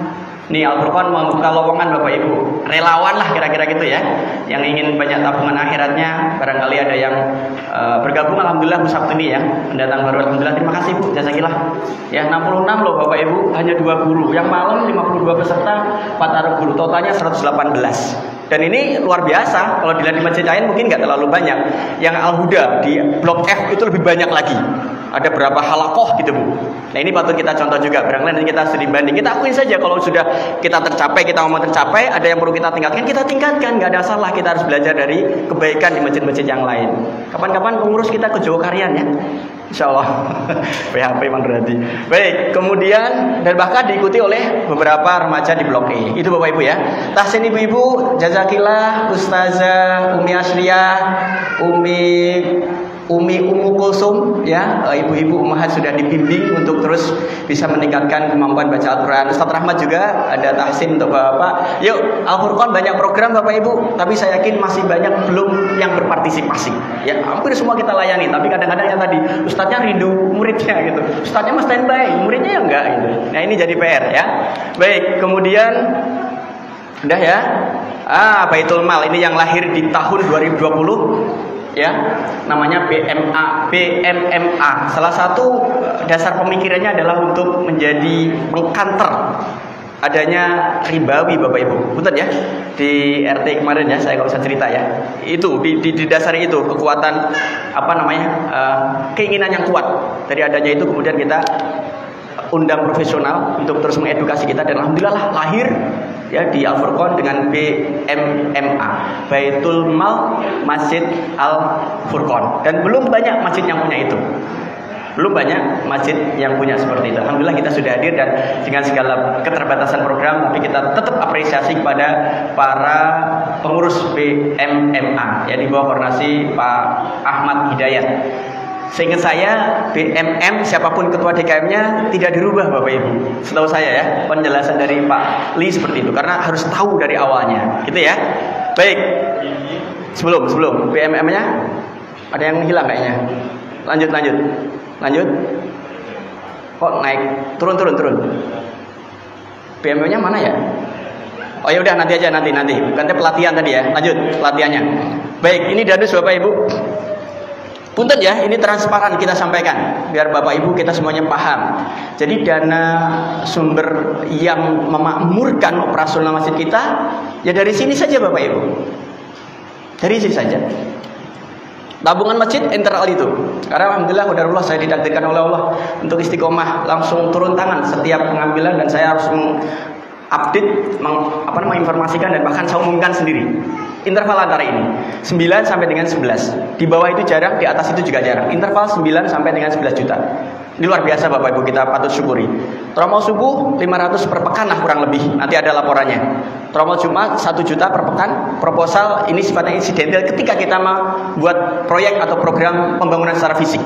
S6: Nih Al-Furqan membuka lowongan Bapak Ibu, relawan lah kira-kira gitu ya, yang ingin banyak tabungan akhiratnya. Barangkali ada yang bergabung. Alhamdulillah Bu Sabtuni ya, pendatang baru. Alhamdulillah, terima kasih Bu, jazakillah. Ya 66 loh Bapak Ibu, hanya 2 guru. Yang malam 52 peserta, 4 guru, totalnya 118. Dan ini luar biasa. Kalau dilihat di masjid lain mungkin nggak terlalu banyak. Yang Al-Huda di Blok F itu lebih banyak lagi. Ada berapa halakoh gitu Bu. Nah ini patut kita contoh juga. Barangkali nanti kita studi banding. Kita akuin saja kalau sudah kita tercapai, kita ngomong tercapai, ada yang perlu kita tingkatkan, kita tingkatkan. Nggak ada salah. Kita harus belajar dari kebaikan di masjid-masjid yang lain. Kapan-kapan pengurus kita ke Jawa Karian ya. Insya Allah. PHP Mang Radi. Baik, kemudian dan bahkan diikuti oleh beberapa remaja di Blok E. Itu Bapak Ibu ya. Tahsin ibu-ibu, jazakillah, Ustazah Umi Asriyah, Umi Ummu Kulsum ya, ibu-ibu ummahat sudah dibimbing untuk terus bisa meningkatkan kemampuan baca Al-Quran. Ustaz Rahmat juga ada tahsin untuk Bapak. Yuk, Al-Furqan banyak program Bapak Ibu, tapi saya yakin masih banyak belum yang berpartisipasi. Ya, hampir semua kita layani, tapi kadang-kadang yang tadi ustaznya rindu muridnya gitu. Ustaznya mah standby, muridnya ya enggak gitu. Nah, ini jadi PR ya. Baik, kemudian udah ya. Baitul Mal ini yang lahir di tahun 2020. Ya, namanya BMMA. Salah satu dasar pemikirannya adalah untuk menjadi mengkanter adanya ribawi Bapak Ibu. Punten ya, di RT kemarin ya, saya nggak usah cerita ya. Itu di dasar itu kekuatan keinginan yang kuat. Dari adanya itu kemudian kita undang profesional untuk terus mengedukasi kita dan alhamdulillah lahir ya di Al-Furqan dengan BMMA, Baitul Mal Masjid Al-Furqan. Dan belum banyak masjid yang punya itu. Belum banyak masjid yang punya seperti itu. Alhamdulillah kita sudah hadir dan dengan segala keterbatasan program, tapi kita tetap apresiasi kepada para pengurus BMMA ya di bawah koordinasi Pak Ahmad Hidayat. Seingat saya BMM siapapun ketua DKM-nya tidak dirubah Bapak Ibu. Setahu saya ya, penjelasan dari Pak Li seperti itu karena harus tahu dari awalnya, gitu ya. Baik. Sebelum BMM-nya ada yang hilang kayaknya. Lanjut. Kok naik? Turun. BMM-nya mana ya? Oh ya udah nanti aja nanti. Ganti pelatihan tadi ya. Lanjut pelatihannya. Baik, ini danus Bapak Ibu. Punten ya, ini transparan kita sampaikan biar Bapak Ibu kita semuanya paham. Jadi dana sumber yang memakmurkan operasional masjid kita ya dari sini saja Bapak Ibu. Dari sini saja. Tabungan masjid internal itu. Karena alhamdulillah qadarullah saya ditakdirkan oleh Allah untuk istiqomah langsung turun tangan setiap pengambilan dan saya harus update, menginformasikan dan bahkan saya umumkan sendiri. Interval antara ini 9 sampai dengan 11. Di bawah itu jarang, di atas itu juga jarang. Interval 9 sampai dengan 11 juta. Ini luar biasa Bapak Ibu, kita patut syukuri. Tromol subuh 500 per pekan lah kurang lebih. Nanti ada laporannya. Tromol Jumat 1 juta per pekan. Proposal ini sifatnya insidental ketika kita membuat proyek atau program pembangunan secara fisik.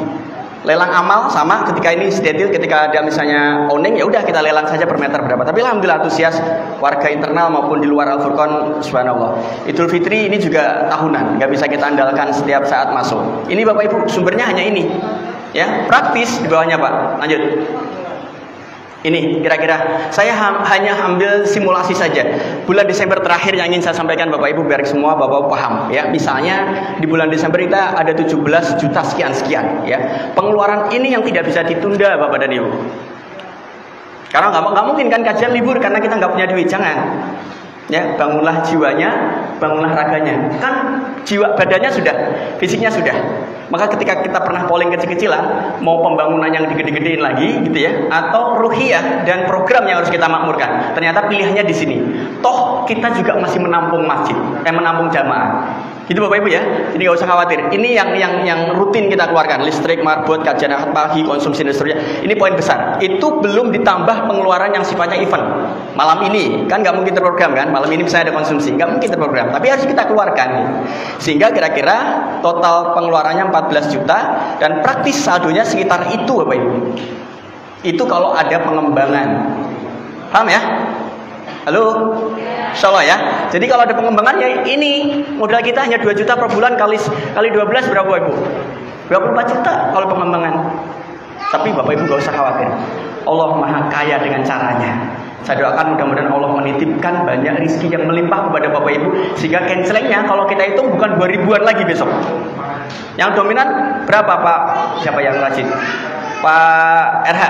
S6: Lelang amal sama ketika ini insidental, ketika ada misalnya owning ya udah kita lelang saja per meter berapa. Tapi alhamdulillah antusias warga internal maupun di luar Al-Furqan, subhanallah. Idul Fitri ini juga tahunan, nggak bisa kita andalkan setiap saat masuk. Ini Bapak Ibu sumbernya hanya ini, ya praktis di bawahnya Pak. Lanjut. Ini kira-kira saya hanya ambil simulasi saja. Bulan Desember terakhir yang ingin saya sampaikan Bapak Ibu biar semua Bapak paham ya. Misalnya di bulan Desember kita ada 17 juta sekian ya. Pengeluaran ini yang tidak bisa ditunda Bapak dan Ibu. Karena nggak mungkin kan kajian libur karena kita nggak punya duit, jangan. Ya, bangunlah jiwanya, bangunlah raganya. Kan jiwa badannya sudah, fisiknya sudah. Maka ketika kita pernah polling kecil-kecilan, mau pembangunan yang digede-gedein lagi gitu ya, atau ruhiyah dan program yang harus kita makmurkan, ternyata pilihannya di sini. Toh kita juga masih menampung masjid, menampung jamaah. Gitu Bapak Ibu ya. Jadi nggak usah khawatir. Ini yang rutin kita keluarkan, listrik, marbot, kajian akad pagi, konsumsi dan seterusnya. Ini poin besar. Itu belum ditambah pengeluaran yang sifatnya event. Malam ini kan nggak mungkin terprogram kan. Malam ini misalnya ada konsumsi, nggak mungkin terprogram. Tapi harus kita keluarkan. Sehingga kira-kira total pengeluarannya 14 juta dan praktis saldonya sekitar itu Bapak Ibu. Itu kalau ada pengembangan. Paham ya? Halo? Insya Allah ya. Jadi kalau ada pengembangan ya ini modal kita hanya 2 juta per bulan kali 12 berapa Ibu? 24 juta kalau pengembangan. Tapi Bapak Ibu gak usah khawatir. Allah Maha Kaya dengan caranya. Saya doakan mudah-mudahan Allah menitipkan banyak rezeki yang melimpah kepada Bapak Ibu, sehingga cancelingnya kalau kita hitung bukan 2000-an lagi besok. Yang dominan berapa Pak? Siapa yang rajin? Pak RH.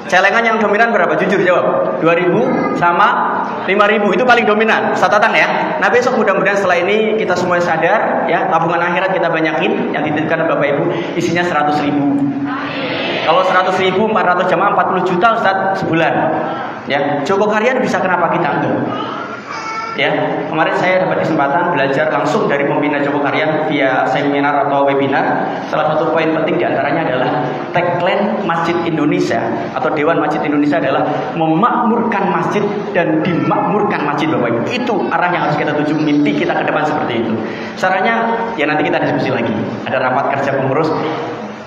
S6: Celengan yang dominan berapa? Jujur jawab. 2000 sama 5000 itu paling dominan. Catatan ya. Nah besok mudah-mudahan setelah ini kita semua sadar ya, tabungan akhirat kita banyakin yang dititipkan Bapak Ibu isinya 100.000. Kalau 100.000 400 jamaah 40 juta Ustaz sebulan. Ya, Joko Karyan bisa kenapa kita enggak? Ya, kemarin saya dapat kesempatan belajar langsung dari pembina Joko Karyan via seminar atau webinar. Salah satu poin penting diantaranya adalah tagline Masjid Indonesia atau Dewan Masjid Indonesia adalah memakmurkan masjid dan dimakmurkan masjid Bapak Ibu. Itu arah yang harus kita tuju, mimpi kita ke depan seperti itu. Caranya ya nanti kita diskusi lagi. Ada rapat kerja pengurus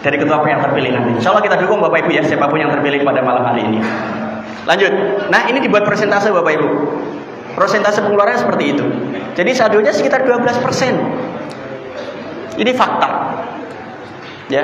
S6: dari ketua yang terpilih nanti. Insya Allah kita dukung Bapak Ibu ya, siapapun yang terpilih pada malam hari ini. Lanjut. Nah ini dibuat persentase Bapak Ibu. Persentase pengeluarannya seperti itu. Jadi saldonya sekitar 12%. Ini fakta. Ya.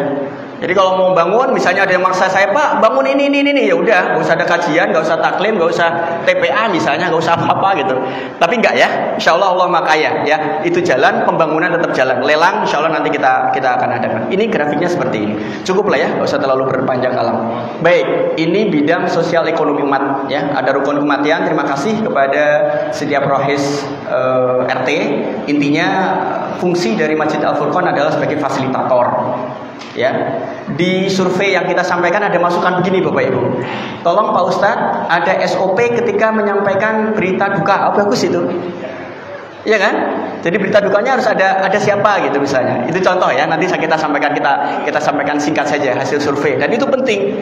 S6: Jadi kalau mau bangun, misalnya ada yang maksa saya, Pak, bangun ini, ya udah, nggak usah ada kajian, nggak usah taklim, nggak usah TPA misalnya, nggak usah apa-apa gitu. Tapi enggak ya, Insya Allah Allah makaya ya. Itu jalan, pembangunan tetap jalan. Lelang, Insya Allah nanti kita akan adakan. Ini grafiknya seperti ini. Cukup lah ya, nggak usah terlalu berpanjang kalam. Baik, ini bidang sosial ekonomi umat ya. Ada rukun kematian. Terima kasih kepada setiap rohis RT. Intinya fungsi dari Masjid Al Furqon adalah sebagai fasilitator. Ya, di survei yang kita sampaikan ada masukan begini Bapak Ibu. Tolong Pak Ustadz ada SOP ketika menyampaikan berita duka. Oh, bagus itu. Iya kan? Jadi berita dukanya harus ada siapa gitu misalnya. Itu contoh ya. Nanti kita sampaikan kita sampaikan singkat saja hasil survei. Dan itu penting.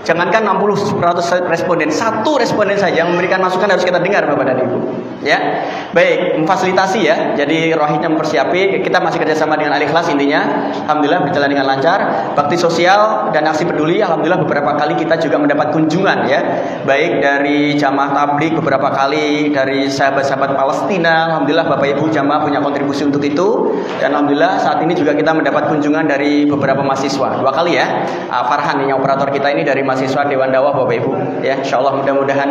S6: Jangankan 60% responden, satu responden saja yang memberikan masukan harus kita dengar Bapak dan Ibu. Ya, baik, memfasilitasi ya. Jadi rohnya mempersiapi. Kita masih kerjasama dengan Al-Ikhlas intinya. Alhamdulillah berjalan dengan lancar. Bakti sosial dan aksi peduli. Alhamdulillah beberapa kali kita juga mendapat kunjungan ya. Baik dari jamaah tabligh beberapa kali, dari sahabat-sahabat Palestina. Alhamdulillah Bapak Ibu jamaah punya kontribusi untuk itu. Dan alhamdulillah saat ini juga kita mendapat kunjungan dari beberapa mahasiswa. 2 kali ya. Farhan yang operator kita ini dari mahasiswa Dewan Dakwah Bapak Ibu ya, Insya Allah mudah-mudahan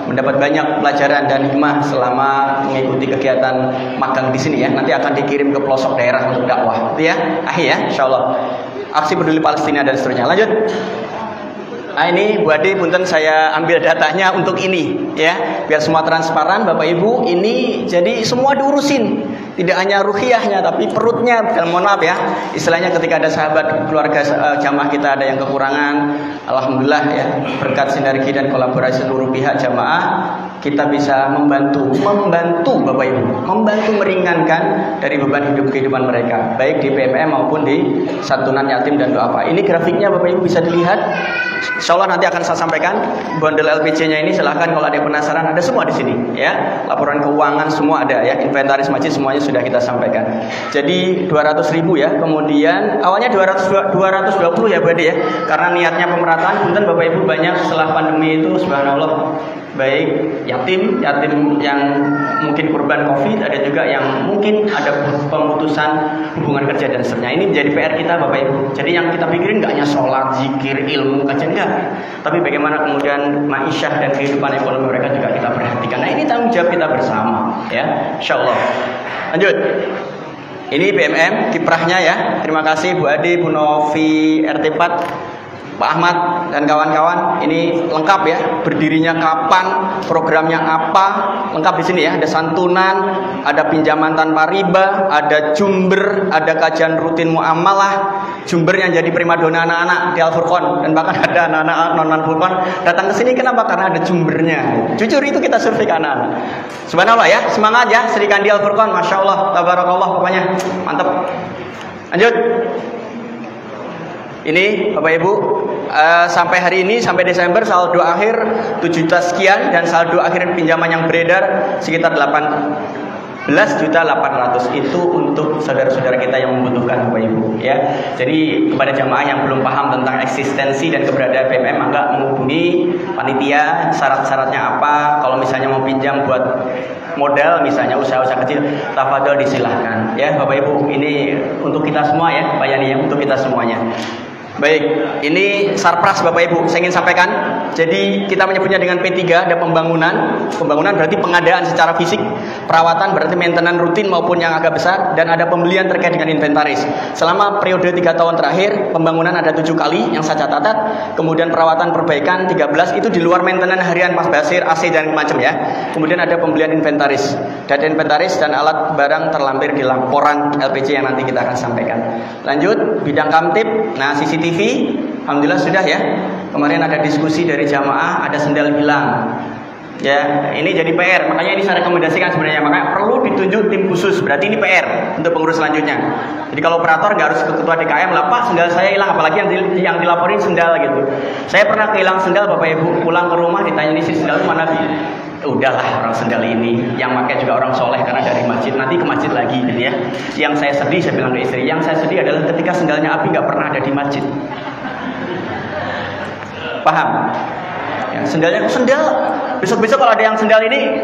S6: mendapat banyak pelajaran dan hikmah selama mengikuti kegiatan magang di sini ya. Nanti akan dikirim ke pelosok daerah untuk dakwah itu ya, ya Insya Allah. Aksi peduli Palestina dan seterusnya. Lanjut. Nah ini Bu Ade, punten saya ambil datanya untuk ini ya, biar semua transparan Bapak Ibu. Ini jadi semua diurusin. Tidak hanya ruhiyahnya tapi perutnya. Mohon maaf ya, istilahnya ketika ada sahabat keluarga jamaah kita ada yang kekurangan, alhamdulillah ya, berkat sinergi dan kolaborasi seluruh pihak jamaah kita bisa membantu Bapak Ibu, membantu meringankan dari beban hidup kehidupan mereka, baik di PMM maupun di santunan yatim dan doa. Ini grafiknya Bapak Ibu bisa dilihat. Insya Allah nanti akan saya sampaikan bundle LPG-nya ini. Silahkan kalau ada yang penasaran, ada semua di sini ya. Laporan keuangan semua ada ya, inventaris masjid semuanya sudah kita sampaikan. Jadi 200.000 ya. Kemudian awalnya 220 ya Bu Ade ya. Karena niatnya pemerataan, punten Bapak Ibu banyak setelah pandemi itu subhanallah, baik yatim yang mungkin korban Covid, ada juga yang mungkin ada pemutusan hubungan kerja dan seterusnya. Ini menjadi PR kita Bapak Ibu. Jadi yang kita pikirin enggak hanya sholat, zikir, ilmu, kajian enggak, tapi bagaimana kemudian ma'isyah dan kehidupan ekonomi mereka juga kita perhatikan. Nah ini tanggung jawab kita bersama ya, Insya Allah. Lanjut. Ini BMM kiprahnya ya. Terima kasih Bu Ade, Bu Novi, RT4 Pak Ahmad dan kawan-kawan, ini lengkap ya, berdirinya kapan, programnya apa, lengkap di sini ya. Ada santunan, ada pinjaman tanpa riba, ada jumber, ada kajian rutin muamalah, jumber yang jadi primadona anak-anak di Al-Furqan, dan bahkan ada anak-anak non-Al-Furqan datang ke sini. Kenapa? Karena ada jumbernya. Jujur itu kita survei ke anak-anak. Subhanallah ya, semangat ya, Sri Kandi Al-Furqan, masya Allah, tabarakallah, pokoknya mantap. Lanjut. Ini Bapak Ibu, sampai hari ini, sampai Desember, saldo akhir 7 juta sekian, dan saldo akhir pinjaman yang beredar sekitar 18.800.000. Itu untuk saudara-saudara kita yang membutuhkan Bapak Ibu ya. Jadi kepada jamaah yang belum paham tentang eksistensi dan keberadaan BMM, maka menghubungi panitia, syarat-syaratnya apa. Kalau misalnya mau pinjam buat modal, misalnya usaha-usaha kecil, tafadhol disilahkan ya Bapak Ibu. Ini untuk kita semua ya, Pak Yani, untuk kita semuanya. Baik, ini sarpras Bapak Ibu, saya ingin sampaikan. Jadi kita menyebutnya dengan P3, ada pembangunan. Pembangunan berarti pengadaan secara fisik, perawatan berarti maintenance rutin maupun yang agak besar, dan ada pembelian terkait dengan inventaris. Selama periode 3 tahun terakhir, pembangunan ada 7 kali yang saya catat. Kemudian perawatan perbaikan 13, itu di luar maintenance harian pas basir, AC dan macam ya. Kemudian ada pembelian inventaris. Data inventaris dan alat barang terlampir di laporan LPC yang nanti kita akan sampaikan. Lanjut, bidang kamtib. Nah, CCTV, alhamdulillah sudah ya. Kemarin ada diskusi dari jamaah, ada sendal hilang. Ya, ini jadi PR. Makanya ini saya rekomendasikan sebenarnya. Makanya perlu ditunjuk tim khusus. Berarti ini PR untuk pengurus selanjutnya. Jadi kalau operator nggak harus ke ketua DKM lah, Pak, sendal saya hilang. Apalagi yang dilaporin sendal gitu. Saya pernah kehilangan sendal Bapak Ibu. Pulang ke rumah ditanya, ini sendal mana? Udahlah, orang sendal ini yang pakai juga orang soleh karena dari masjid, nanti ke masjid lagi gitu ya. Yang saya sedih, saya bilang ke istri, yang saya sedih adalah ketika sendalnya Abi nggak pernah ada di masjid. Paham? Ya, sendalnya sendal. Besok-besok kalau ada yang sendal ini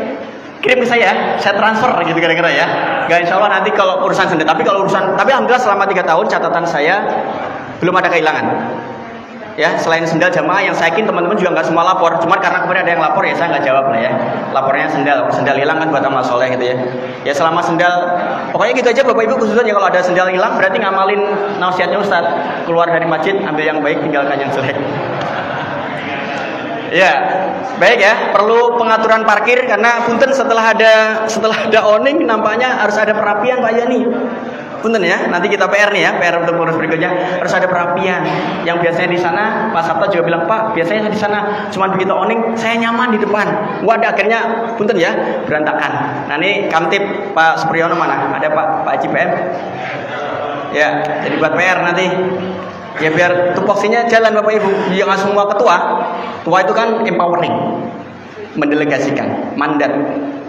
S6: kirim ke saya transfer gitu kira-kira ya. Gak, insya Allah nanti kalau urusan sendal. Tapi alhamdulillah selama 3 tahun catatan saya belum ada kehilangan. Ya, selain sendal jamaah yang saya yakin teman-teman juga nggak semua lapor, cuma karena kemarin ada yang lapor ya saya nggak jawab lah ya. Lapornya sendal hilang kan buat amal soleh gitu ya. Ya selama sendal, pokoknya gitu aja Bapak Ibu, khususnya kalau ada sendal hilang berarti ngamalin nasihatnya Ustaz, keluar dari masjid ambil yang baik tinggalkan yang jelek. Ya, baik ya, perlu pengaturan parkir karena punten setelah ada awning nampaknya harus ada perapian Pak Yani. Punten ya, nanti kita PR nih ya, PR untuk pengurus berikutnya harus ada perapian. Yang biasanya di sana, Pak Sabta juga bilang, Pak, biasanya di sana cuma begitu awning, saya nyaman di depan. Wadah, akhirnya punten ya, berantakan. Nah ini Kamtib Pak Supriyono mana? Ada Pak Haji PM? Ya, jadi buat PR nanti. Ya biar tupoksinya jalan Bapak Ibu. Jangan semua ketua itu kan empowering, mendelegasikan mandat.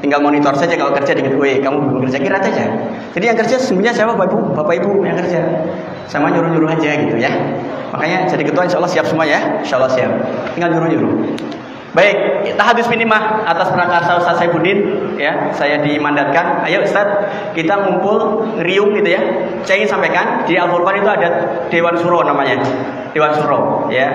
S6: Tinggal monitor saja kalau kerja dengan gue, kamu belum kerja, kira aja. Jadi yang kerja sebenarnya siapa Bapak Ibu yang kerja, sama nyuruh-nyuruh aja gitu ya. Makanya jadi ketua insya Allah siap semua ya, insya Allah siap. Tinggal nyuruh-nyuruh. Baik, tahadus minimah atas prakarsa Ustaz Saifuddin ya, saya dimandatkan. Ayo Ustaz, kita ngumpul ngeriung gitu ya. Saya ingin sampaikan di Al-Furqan itu ada Dewan Suro namanya. Dewan Suro ya,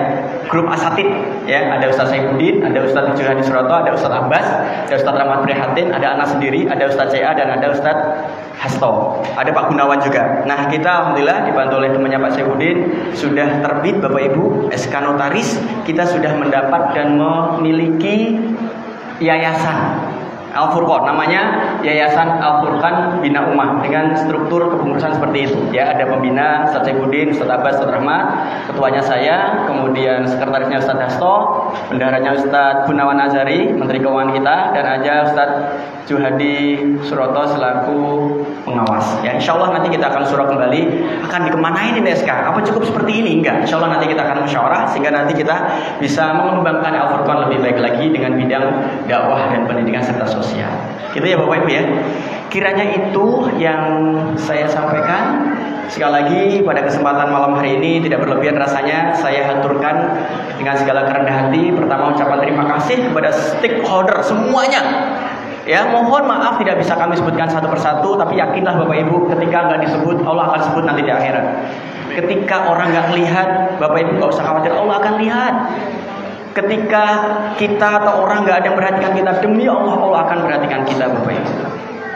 S6: grup asatid ya, ada Ustaz Saifuddin, ada Ustaz Juhadi Suroto, ada Ustaz Abbas, ada Ustaz Rahmat Prihatin, ada anak sendiri, ada Ustaz CA dan ada Ustaz Hasto, ada Pak Gunawan juga. Nah kita alhamdulillah dibantu oleh temannya Pak Saifuddin sudah terbit Bapak Ibu SK notaris, kita sudah mendapat dan memiliki yayasan Al-Furqan, namanya Yayasan Al-Furqan Bina Ummah dengan struktur kepengurusan seperti itu ya, ada pembina Ustaz Saifuddin, Ustaz Abbas, Ustaz Rahmat, ketuanya saya, kemudian sekretarisnya Ustaz Hasto, bendaharanya Ustaz Gunawan Azari, Menteri Keuangan kita, dan ada Ustaz Juhadi Suroto selaku pengawas ya. Insya Allah nanti kita akan surah kembali, akan dikemanain ini SK, apa cukup seperti ini? Enggak, insya Allah nanti kita akan musyawarah sehingga nanti kita bisa mengembangkan Al-Furqan lebih baik lagi dengan bidang dakwah dan pendidikan serta sosial. Gitu ya Bapak Ibu ya. Kiranya itu yang saya sampaikan. Sekali lagi pada kesempatan malam hari ini tidak berlebihan rasanya saya haturkan dengan segala kerendahan hati. Pertama ucapan terima kasih kepada stakeholder semuanya. Ya, mohon maaf tidak bisa kami sebutkan satu persatu, tapi yakinlah Bapak Ibu ketika nggak disebut Allah akan sebut nanti di akhirat. Ketika orang nggak lihat, Bapak Ibu nggak usah khawatir, Allah akan lihat. Ketika kita atau orang nggak ada yang perhatikan kita, demi Allah, Allah akan perhatikan kita Bapak Ibu.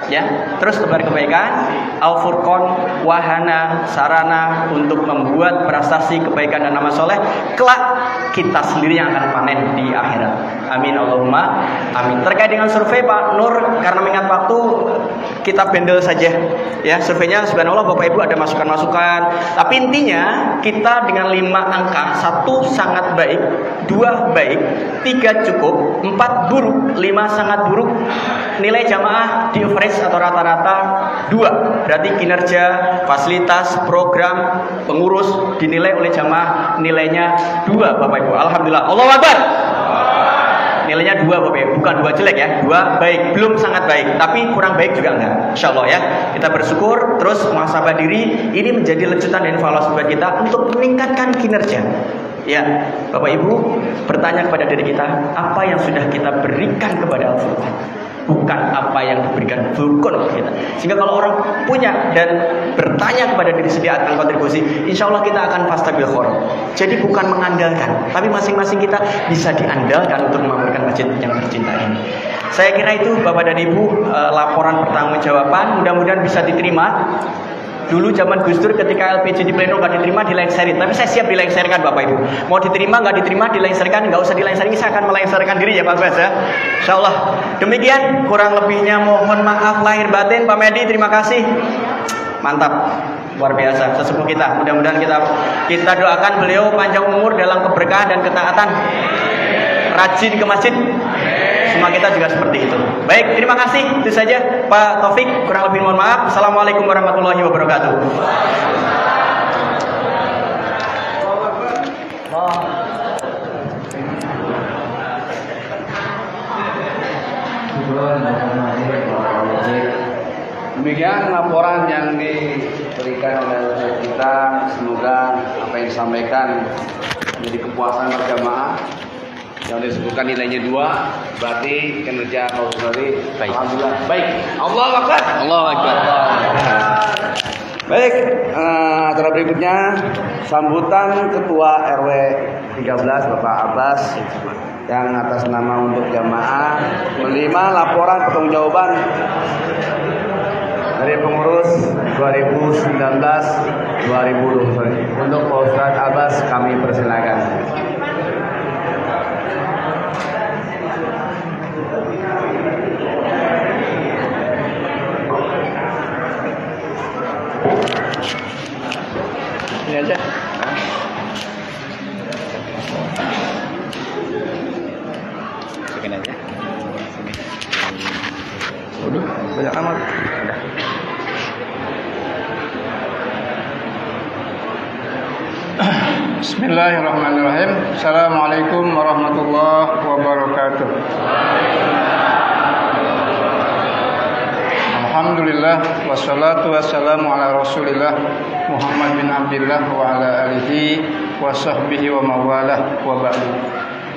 S6: ya, terus tebar kebaikan. Al-Furqan wahana sarana untuk membuat prestasi kebaikan dan amal soleh. Kelak kita sendiri yang akan panen di akhirat. Amin Allahumma amin. Terkait dengan survei Pak Nur, karena mengingat waktu kita bendel saja ya surveinya. Subhanallah Bapak Ibu ada masukan-masukan. Tapi intinya kita dengan 5 angka, 1 sangat baik, 2 baik, 3 cukup, 4 buruk, 5 sangat buruk. Nilai jamaah di average atau rata-rata 2. Berarti kinerja, fasilitas, program, pengurus dinilai oleh jamaah nilainya 2 Bapak Ibu. Alhamdulillah. Allahu Akbar. Nilainya 2 Bapak Ibu, bukan 2 jelek ya, 2 baik, belum sangat baik, tapi kurang baik juga enggak. Insyaallah ya. Kita bersyukur, terus muhasabah diri ini menjadi lecutan dan evaluasi buat kita untuk meningkatkan kinerja. Ya, Bapak Ibu bertanya kepada diri kita, apa yang sudah kita berikan kepada Al-Furqan? Bukan apa yang diberikan Furqan kepada kita. Sehingga kalau orang punya dan bertanya kepada diri sendiri akan kontribusi, insya Allah kita akan fastabil khor. Jadi bukan mengandalkan, tapi masing-masing kita bisa diandalkan untuk membangun masjid yang tercinta ini. Saya kira itu Bapak dan Ibu laporan pertanggungjawaban, mudah-mudahan bisa diterima. Dulu zaman Gus Dur ketika LPG di pleno nggak diterima dilengserin, tapi saya siap dilengserkan Bapak Ibu. Mau diterima nggak diterima dilengserkan, nggak usah dilengserin, saya akan melengserkan diri ya Pak Bas ya. Insya Allah. Demikian kurang lebihnya mohon maaf lahir batin. Pak Medi terima kasih. Mantap, luar biasa sesepuh kita. Mudah-mudahan kita doakan beliau panjang umur dalam keberkahan dan ketaatan, rajin ke masjid. Semua kita juga seperti itu. Baik, terima kasih. Itu saja Pak Taufik. Kurang lebih mohon maaf. Assalamualaikum warahmatullahi wabarakatuh.
S2: Demikian laporan yang diberikan oleh kita. Semoga apa yang disampaikan menjadi kepuasan berjamaah. Yang disebutkan nilainya 2, berarti kinerja kaum sendiri baik. Alhamdulillah baik. Allahu Akbar.
S1: Allahu Akbar.
S2: Baik, acara berikutnya sambutan Ketua RW 13 Bapak Abbas yang atas nama untuk jamaah menerima laporan pertanggungjawaban dari pengurus 2019-2020. Untuk Pak Ustadz Abbas kami persilakan.
S6: Ini aja.
S1: Masukin aja.
S6: Waduh, banyak amat.
S1: Udah.
S7: Bismillahirrahmanirrahim. Assalamualaikum warahmatullahi wabarakatuh. Alhamdulillah wassalatu wassalamu ala Rasulillah Muhammad bin Abdullah wa ala alihi wa sahbihi wa mawalah wa ba'du.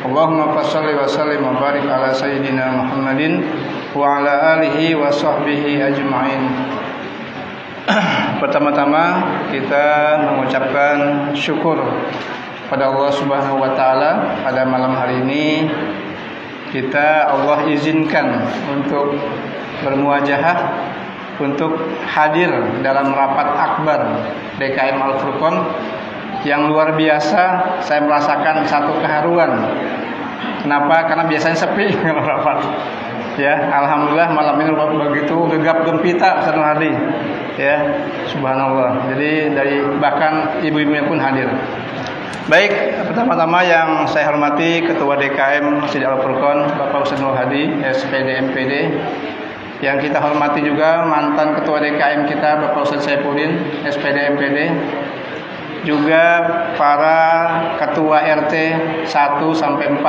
S7: Allahumma fassalli wa sallim wa barik ala sayyidina Muhammadin wa ala alihi wa sahbihi ajma'in. Pertama-tama kita mengucapkan syukur pada Allah Subhanahu wa taala. Pada malam hari ini Allah izinkan untuk bermuajahah, untuk hadir dalam rapat akbar DKM Al-Furqan yang luar biasa. Saya merasakan satu keharuan. Kenapa? Karena biasanya sepi kalau rapat. Ya, alhamdulillah malam ini begitu gegap gempita Ustaz Hadi. Ya, subhanallah. Jadi dari bahkan ibu-ibunya pun hadir. Baik, pertama-tama yang saya hormati Ketua DKM Masjid Al-Furqan Bapak Ustaz Hadi, SPD MPD. Yang kita hormati juga mantan Ketua DKM kita Bapak Ustaz Saifuddin, SPD MPD. Juga para Ketua RT 1 sampai 4.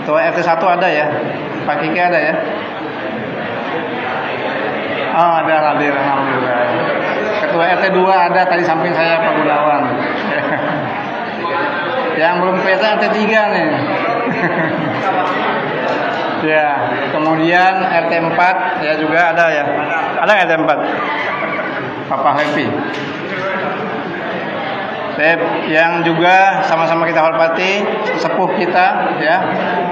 S7: Ketua RT 1 ada ya? Pak Kiki ada ya? Oh, ada hadir, alhamdulillah. Ketua RT 2 ada tadi samping saya Pak Gunawan. Yang belum kelihatan RT 3 nih. Ya, kemudian RT 4 ya juga ada ya. Ada RT 4? Papa Happy. Yang juga sama-sama kita hormati sepuh kita ya,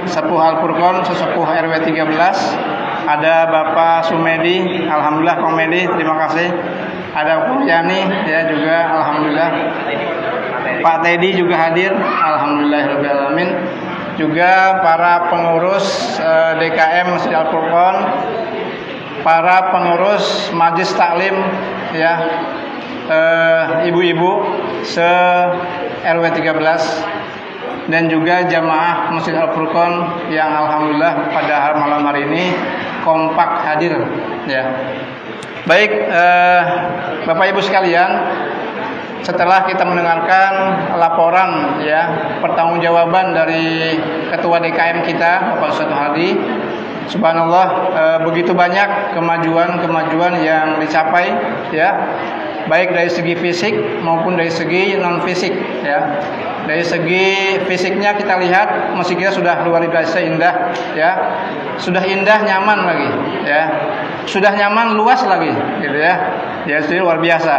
S7: sepuh Al-Furqan, sesepuh RW 13 ada Bapak Sumedi, alhamdulillah komedi, terima kasih. Ada Bu Yani ya juga alhamdulillah. Pak Teddy juga hadir, alhamdulillahirabbil alamin. Juga para pengurus DKM Masjid Al-Furqon, para pengurus Majelis Taklim ya, ibu-ibu se RW 13 dan juga jamaah Masjid Al-Furqon yang alhamdulillah pada malam hari ini kompak hadir ya. Baik, Bapak Ibu sekalian, setelah kita mendengarkan laporan ya pertanggungjawaban dari Ketua DKM kita Bapak Ustadz Hadi, subhanallah begitu banyak kemajuan yang dicapai ya, baik dari segi fisik maupun dari segi non fisik ya. Dari segi fisiknya kita lihat masjid kita sudah luar biasa indah ya, sudah indah nyaman lagi ya, sudah nyaman luas lagi gitu ya. Ya sudah luar biasa,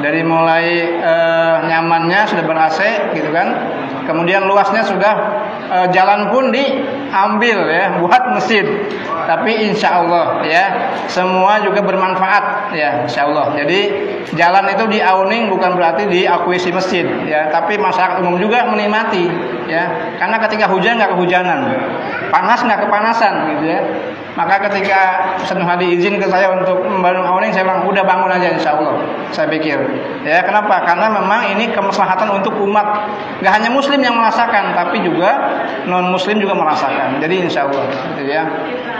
S7: dari mulai nyamannya sudah ber-AC gitu kan, kemudian luasnya sudah jalan pun diambil ya buat masjid. Tapi insya Allah ya semua juga bermanfaat ya insya Allah. Jadi jalan itu diawning bukan berarti diakuisi masjid ya, tapi masyarakat umum juga menikmati ya, karena ketika hujan nggak kehujanan, panas nggak kepanasan gitu ya. Maka ketika Ustadz Hadi izin ke saya untuk membangun awning, saya bilang udah bangun aja insya Allah. Saya pikir ya, kenapa? Karena memang ini kemaslahatan untuk umat, nggak hanya muslim yang merasakan, tapi juga non muslim juga merasakan. Jadi insya Allah gitu ya.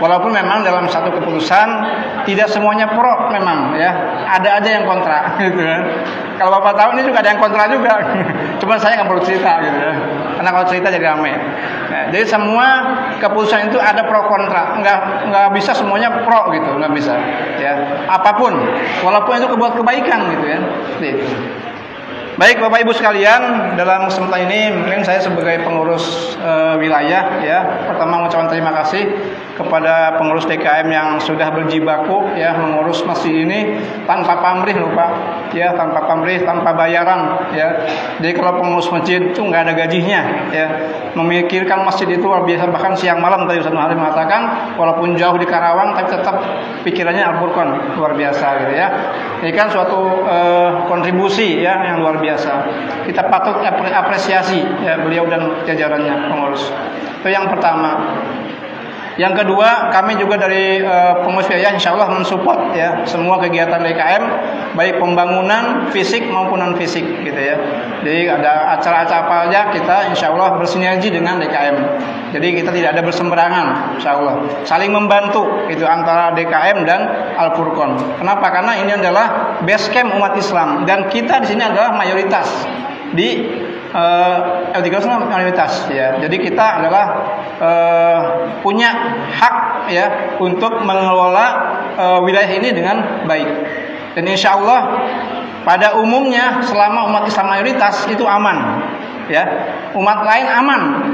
S7: Walaupun memang dalam satu keputusan tidak semuanya pro memang ya, ada aja yang kontra gitu kan. Kalau Bapak tahu ini juga ada yang kontra juga. Cuma saya nggak perlu cerita gitu ya, karena kalau cerita jadi ramai. Nah, jadi semua keputusan itu ada pro kontra, nggak bisa semuanya pro gitu, nggak bisa ya, apapun walaupun itu buat kebaikan gitu ya, seperti itu. Baik Bapak Ibu sekalian, dalam kesempatan ini mungkin saya sebagai pengurus wilayah ya, pertama mengucapkan terima kasih kepada pengurus DKM yang sudah berjibaku ya mengurus masjid ini tanpa pamrih lupa ya, tanpa pamrih, tanpa bayaran ya. Jadi kalau pengurus masjid itu nggak ada gajinya ya, memikirkan masjid itu luar biasa, bahkan siang malam tadi Ustadz Muhammad mengatakan walaupun jauh di Karawang tapi tetap pikirannya Al-Furqon, luar biasa gitu ya. Ini kan suatu kontribusi ya yang luar biasa. Kita patut apresiasi ya beliau dan jajarannya pengurus. Itu yang pertama. Yang kedua, kami juga dari pengurus wilayah insya Allah mensupport ya semua kegiatan DKM, baik pembangunan fisik maupun non fisik gitu ya. Jadi ada acara-acara apa aja kita insya Allah bersinergi dengan DKM. Jadi kita tidak ada bersemberangan, insya Allah saling membantu itu antara DKM dan Al-Furqon. Kenapa? Karena ini adalah base camp umat Islam dan kita di sini adalah mayoritas di L3 mayoritas ya. Jadi kita adalah punya hak ya untuk mengelola wilayah ini dengan baik. Dan insya Allah pada umumnya selama umat Islam mayoritas itu aman ya. Umat lain aman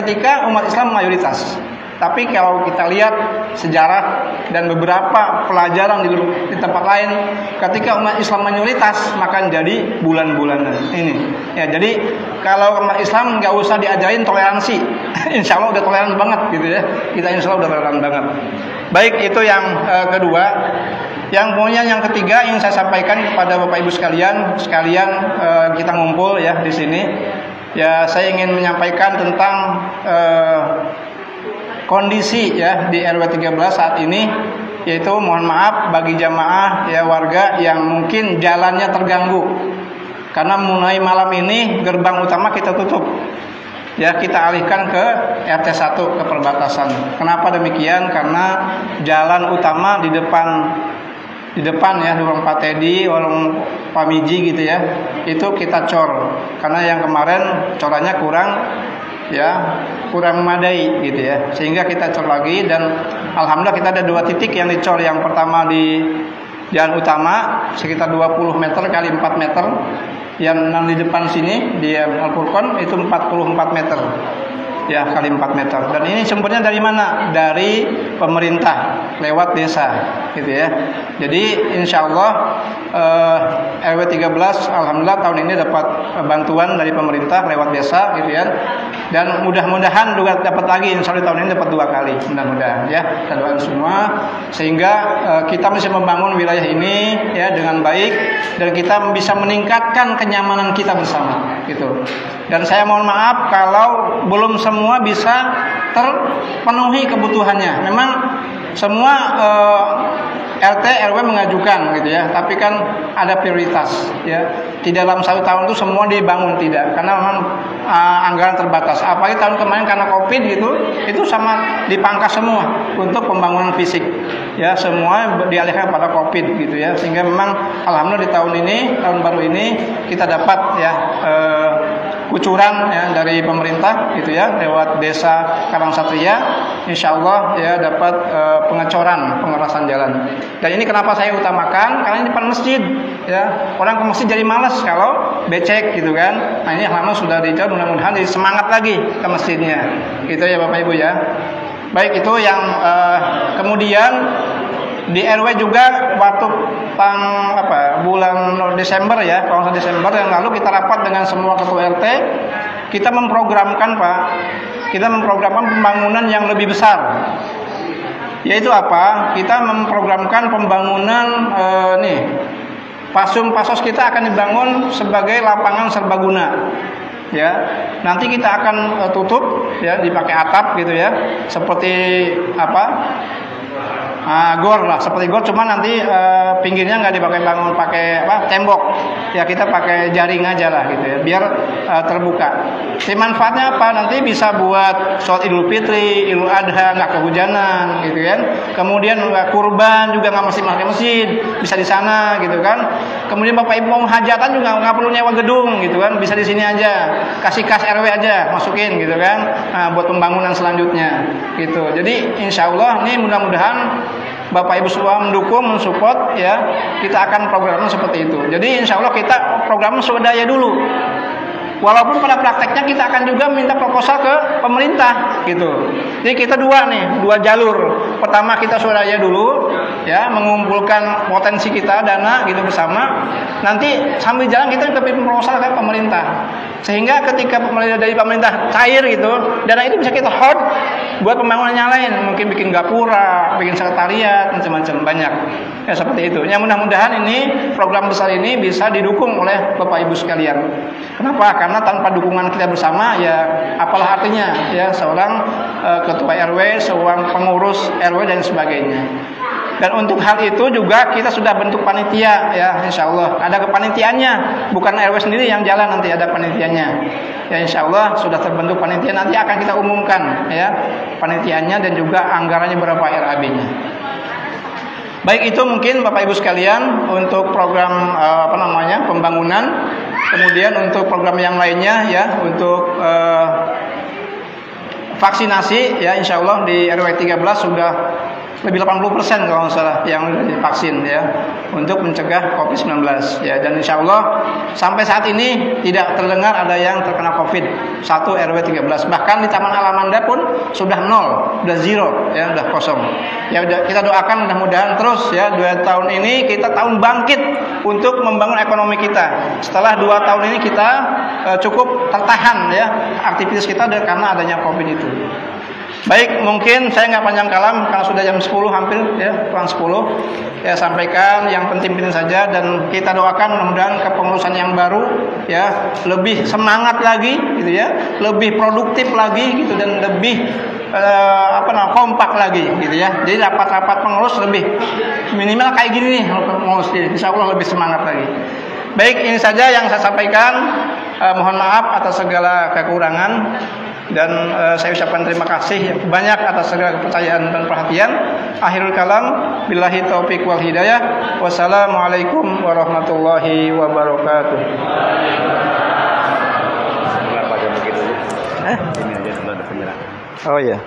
S7: ketika umat Islam mayoritas. Tapi kalau kita lihat sejarah dan beberapa pelajaran di tempat lain, ketika umat Islam mayoritas maka jadi bulan-bulanan ini. Ya, jadi kalau umat Islam nggak usah diajarin toleransi, insya Allah udah toleran banget gitu ya. Kita insya Allah udah toleran banget. Baik, itu yang kedua. Yang ketiga yang saya sampaikan kepada Bapak Ibu sekalian kita ngumpul ya di sini. Ya, saya ingin menyampaikan tentang kondisi ya di RW 13 saat ini, yaitu mohon maaf bagi jamaah ya warga yang mungkin jalannya terganggu karena mulai malam ini gerbang utama kita tutup ya, kita alihkan ke RT 1 ke perbatasan. Kenapa demikian? Karena jalan utama di depan ya, di warung Pak Teddy, warung Pak Miji gitu ya, itu kita cor karena yang kemarin corannya kurang memadai gitu ya, sehingga kita cor lagi. Dan alhamdulillah kita ada 2 titik yang dicor. Yang pertama di jalan utama sekitar 20 meter kali 4 meter, yang di depan sini di Al-Furqon itu 44 meter ya kali 4 meter. Dan ini sumbernya dari mana? Dari pemerintah lewat desa gitu ya. Jadi insya Allah RW 13 alhamdulillah tahun ini dapat bantuan dari pemerintah lewat desa gitu ya. Dan mudah-mudahan juga dapat lagi, insya Allah tahun ini dapat 2 kali, mudah-mudahan ya. Kita doakan semua sehingga kita bisa membangun wilayah ini ya dengan baik dan kita bisa meningkatkan kenyamanan kita bersama gitu. Dan saya mohon maaf kalau belum semua bisa terpenuhi kebutuhannya. Memang semua RT RW mengajukan gitu ya, tapi kan ada prioritas ya. Tidak dalam 1 tahun itu semua dibangun, tidak, karena memang anggaran terbatas. Apalagi tahun kemarin karena Covid gitu, itu sama dipangkas semua untuk pembangunan fisik ya, semua dialihkan pada Covid gitu ya. Sehingga memang alhamdulillah di tahun ini, tahun baru ini kita dapat ya kucuran ya dari pemerintah gitu ya, lewat desa Karangsatria, insya Allah ya dapat pengerasan jalan. Dan ini kenapa saya utamakan, karena ini depan masjid ya, orang ke masjid jadi malas kalau becek gitu kan. Nah ini alhamdulillah sudah dijawab, mudah-mudahan jadi semangat lagi ke masjidnya gitu ya Bapak Ibu ya. Baik, itu yang kemudian di RW juga waktu bulan Desember ya, kalau Desember yang lalu kita rapat dengan semua ketua RT, kita memprogramkan Pak, kita memprogramkan pembangunan yang lebih besar. Yaitu apa? Kita memprogramkan pembangunan pasos kita akan dibangun sebagai lapangan serbaguna. Ya, nanti kita akan tutup ya, dipakai atap gitu ya, seperti gor lah, seperti gor, cuma nanti pinggirnya nggak dipakai pakai tembok ya, kita pakai jaring aja lah gitu ya, biar terbuka. Jadi manfaatnya apa? Nanti bisa buat sholat Idul Fitri, Idul Adha nggak kehujanan gitu kan. Kemudian kurban juga nggak mesti pakai masjid, bisa di sana gitu kan. Kemudian Bapak Ibu mau hajatan juga nggak perlu nyewa gedung gitu kan, bisa di sini aja, kasih kas RW aja masukin gitu kan, buat pembangunan selanjutnya gitu. Jadi insya Allah ini mudah-mudahan Bapak Ibu semua mendukung, mensupport ya, kita akan programnya seperti itu. Jadi insya Allah kita programnya swadaya dulu. Walaupun pada prakteknya kita akan juga minta proposal ke pemerintah gitu. Jadi kita dua jalur. Pertama kita swadaya dulu ya, mengumpulkan potensi kita dana gitu bersama. Nanti sambil jalan kita juga bikin proposal ke pemerintah. Sehingga ketika dari pemerintah cair gitu, dana itu bisa kita hold buat pembangunan yang lain, mungkin bikin gapura, bikin sekretariat, macam-macam banyak. Ya seperti itu. Yang mudah-mudahan ini program besar ini bisa didukung oleh Bapak Ibu sekalian. Kenapa? Karena tanpa dukungan kita bersama ya apalah artinya ya seorang ketua RW, seorang pengurus RW dan sebagainya. Dan untuk hal itu juga kita sudah bentuk panitia ya, insya Allah ada kepanitiaannya, bukan RW sendiri yang jalan, nanti ada panitianya ya, insya Allah sudah terbentuk panitia, nanti akan kita umumkan ya panitianya dan juga anggarannya berapa RAB-nya. Baik, itu mungkin Bapak Ibu sekalian untuk program pembangunan. Kemudian untuk program yang lainnya ya, untuk vaksinasi ya, insya Allah di RW 13 sudah lebih 80% kalau nggak salah yang divaksin ya, untuk mencegah COVID-19 ya. Dan insya Allah sampai saat ini tidak terdengar ada yang terkena COVID 1 RW 13. Bahkan di Taman Alamanda pun sudah 0, sudah 0 ya, sudah kosong. Ya kita doakan mudah-mudahan terus ya, 2 tahun ini kita tahun bangkit untuk membangun ekonomi kita. Setelah 2 tahun ini kita cukup tertahan ya aktivitas kita karena adanya COVID itu. Baik, mungkin saya nggak panjang kalam karena sudah jam 10 hampir ya, kurang 10. Ya sampaikan yang penting-penting saja, dan kita doakan mudah-mudahan kepengurusan yang baru ya lebih semangat lagi gitu ya, lebih produktif lagi gitu, dan lebih kompak lagi gitu ya. Jadi rapat-rapat pengurus lebih minimal kayak gini nih pengurus, insya Allah lebih semangat lagi. Baik, ini saja yang saya sampaikan. Mohon maaf atas segala kekurangan. Dan saya ucapkan terima kasih banyak atas segala kepercayaan dan perhatian. Akhirul kalam, billahi taufik wal hidayah. Wassalamualaikum warahmatullahi wabarakatuh.
S2: Ini aja dulu ada penyerang.
S7: Oh iya.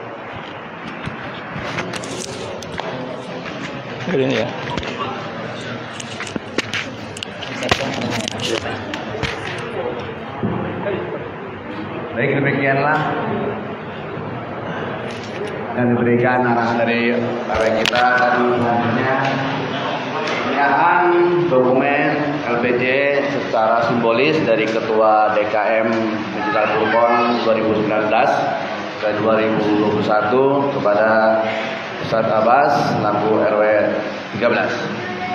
S7: Ini ya.
S2: Baik, demikianlah dan diberikan arahan dari para kita dan selanjutnya dokumen LPJ secara simbolis dari Ketua DKM Masjid Al-Furqon 2019 ke 2021 kepada Ustaz Abbas Lampu RW 13.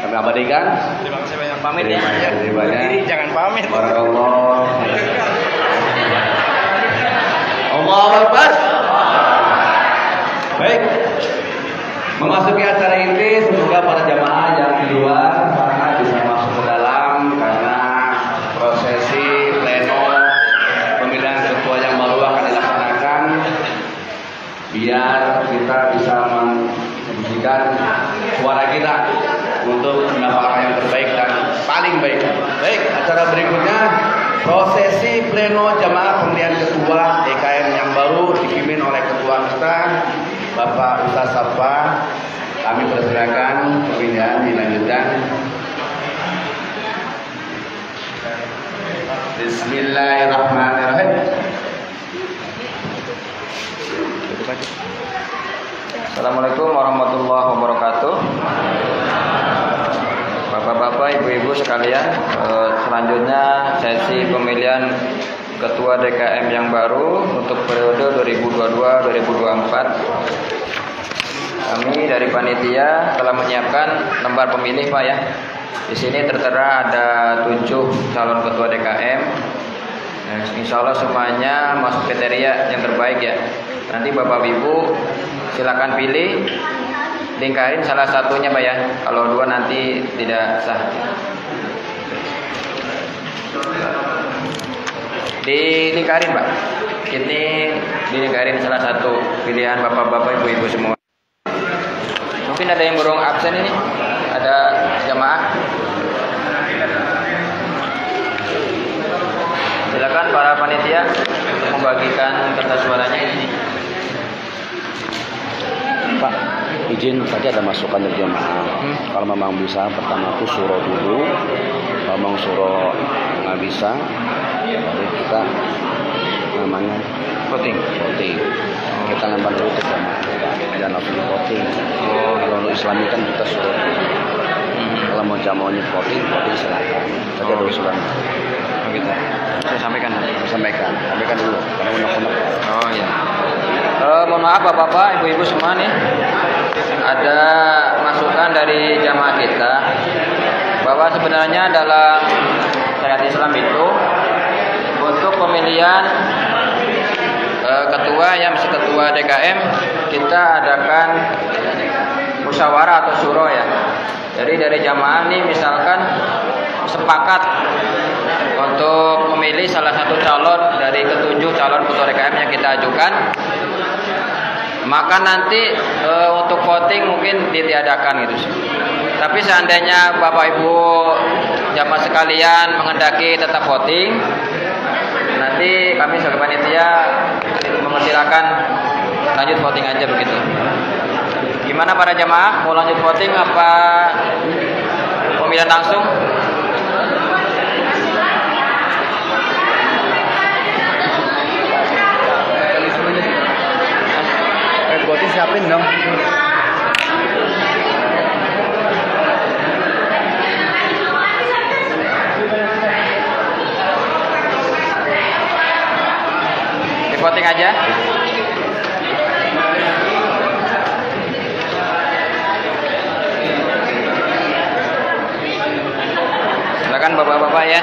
S2: Kami abadikan.
S6: Terima kasih banyak, pamit ya.
S2: Terima kasih banyak.
S6: Jangan pamit.
S2: Barakallah. Allahu Akbar. Baik. Memasuki acara inti, semoga para jamaah yang di luar sana bisa masuk ke dalam karena prosesi pleno pemilihan ketua yang baru akan dilaksanakan biar kita bisa membuktikan suara kita untuk mendapatkan yang terbaik dan paling baik. Baik, acara berikutnya prosesi pleno jamaah pemilihan ketua DKM yang baru dipimpin oleh ketua kita Bapak Ustaz Safa. Kami persilakan pemilihan dilanjutkan. Bismillahirrahmanirrahim.
S4: Assalamualaikum warahmatullahi wabarakatuh. Bapak-bapak, ibu-ibu sekalian, selanjutnya sesi pemilihan Ketua DKM yang baru untuk periode 2022-2024. Kami dari panitia telah menyiapkan lembar pemilih, Pak ya. Di sini tertera ada 7 calon ketua DKM. Insya Allah semuanya masuk kriteria yang terbaik ya. Nanti Bapak Ibu silakan pilih, lingkarin salah satunya Pak ya. Kalau 2 nanti tidak sah. Dilingkarin Pak. Ini dilingkarin salah satu pilihan bapak-bapak, ibu-ibu semua. Mungkin ada yang burung absen ini. Ada jamaah. Silakan para panitia untuk membagikan kertas suaranya ini.
S2: Pak, izin tadi ada masukan dari jamaah. Kalau memang bisa pertama itu surah dulu. Kalau memang surah nggak bisa, baru kita namanya voting. Kita lempar dulu ke jamaah dan langsung voting. Kalau untuk Islami kan kita surah dulu. Kalau mau jamaahnya voting silakan. Tadi ada usulan.
S4: Begitu. Saya sampaikan
S2: dulu. Karena unek-unek.
S4: Oh iya. Mohon maaf Bapak-bapak, ibu-ibu semua nih. Ada masukan dari jamaah kita bahwa sebenarnya dalam syariat Islam itu untuk pemilihan ketua ketua DKM kita adakan musyawarah atau syuro ya. Jadi dari jamaah nih misalkan sepakat untuk memilih salah satu calon dari ke-7 calon ketua DKM yang kita ajukan, maka nanti untuk voting mungkin ditiadakan gitu. Tapi seandainya Bapak Ibu jamaah sekalian menghendaki tetap voting, nanti kami sebagai panitia mempersilakan lanjut voting aja begitu. Gimana para jamaah, mau lanjut voting apa pemilihan langsung?
S2: Voting siapin dong.
S4: Voting aja. Silakan bapak-bapak ya.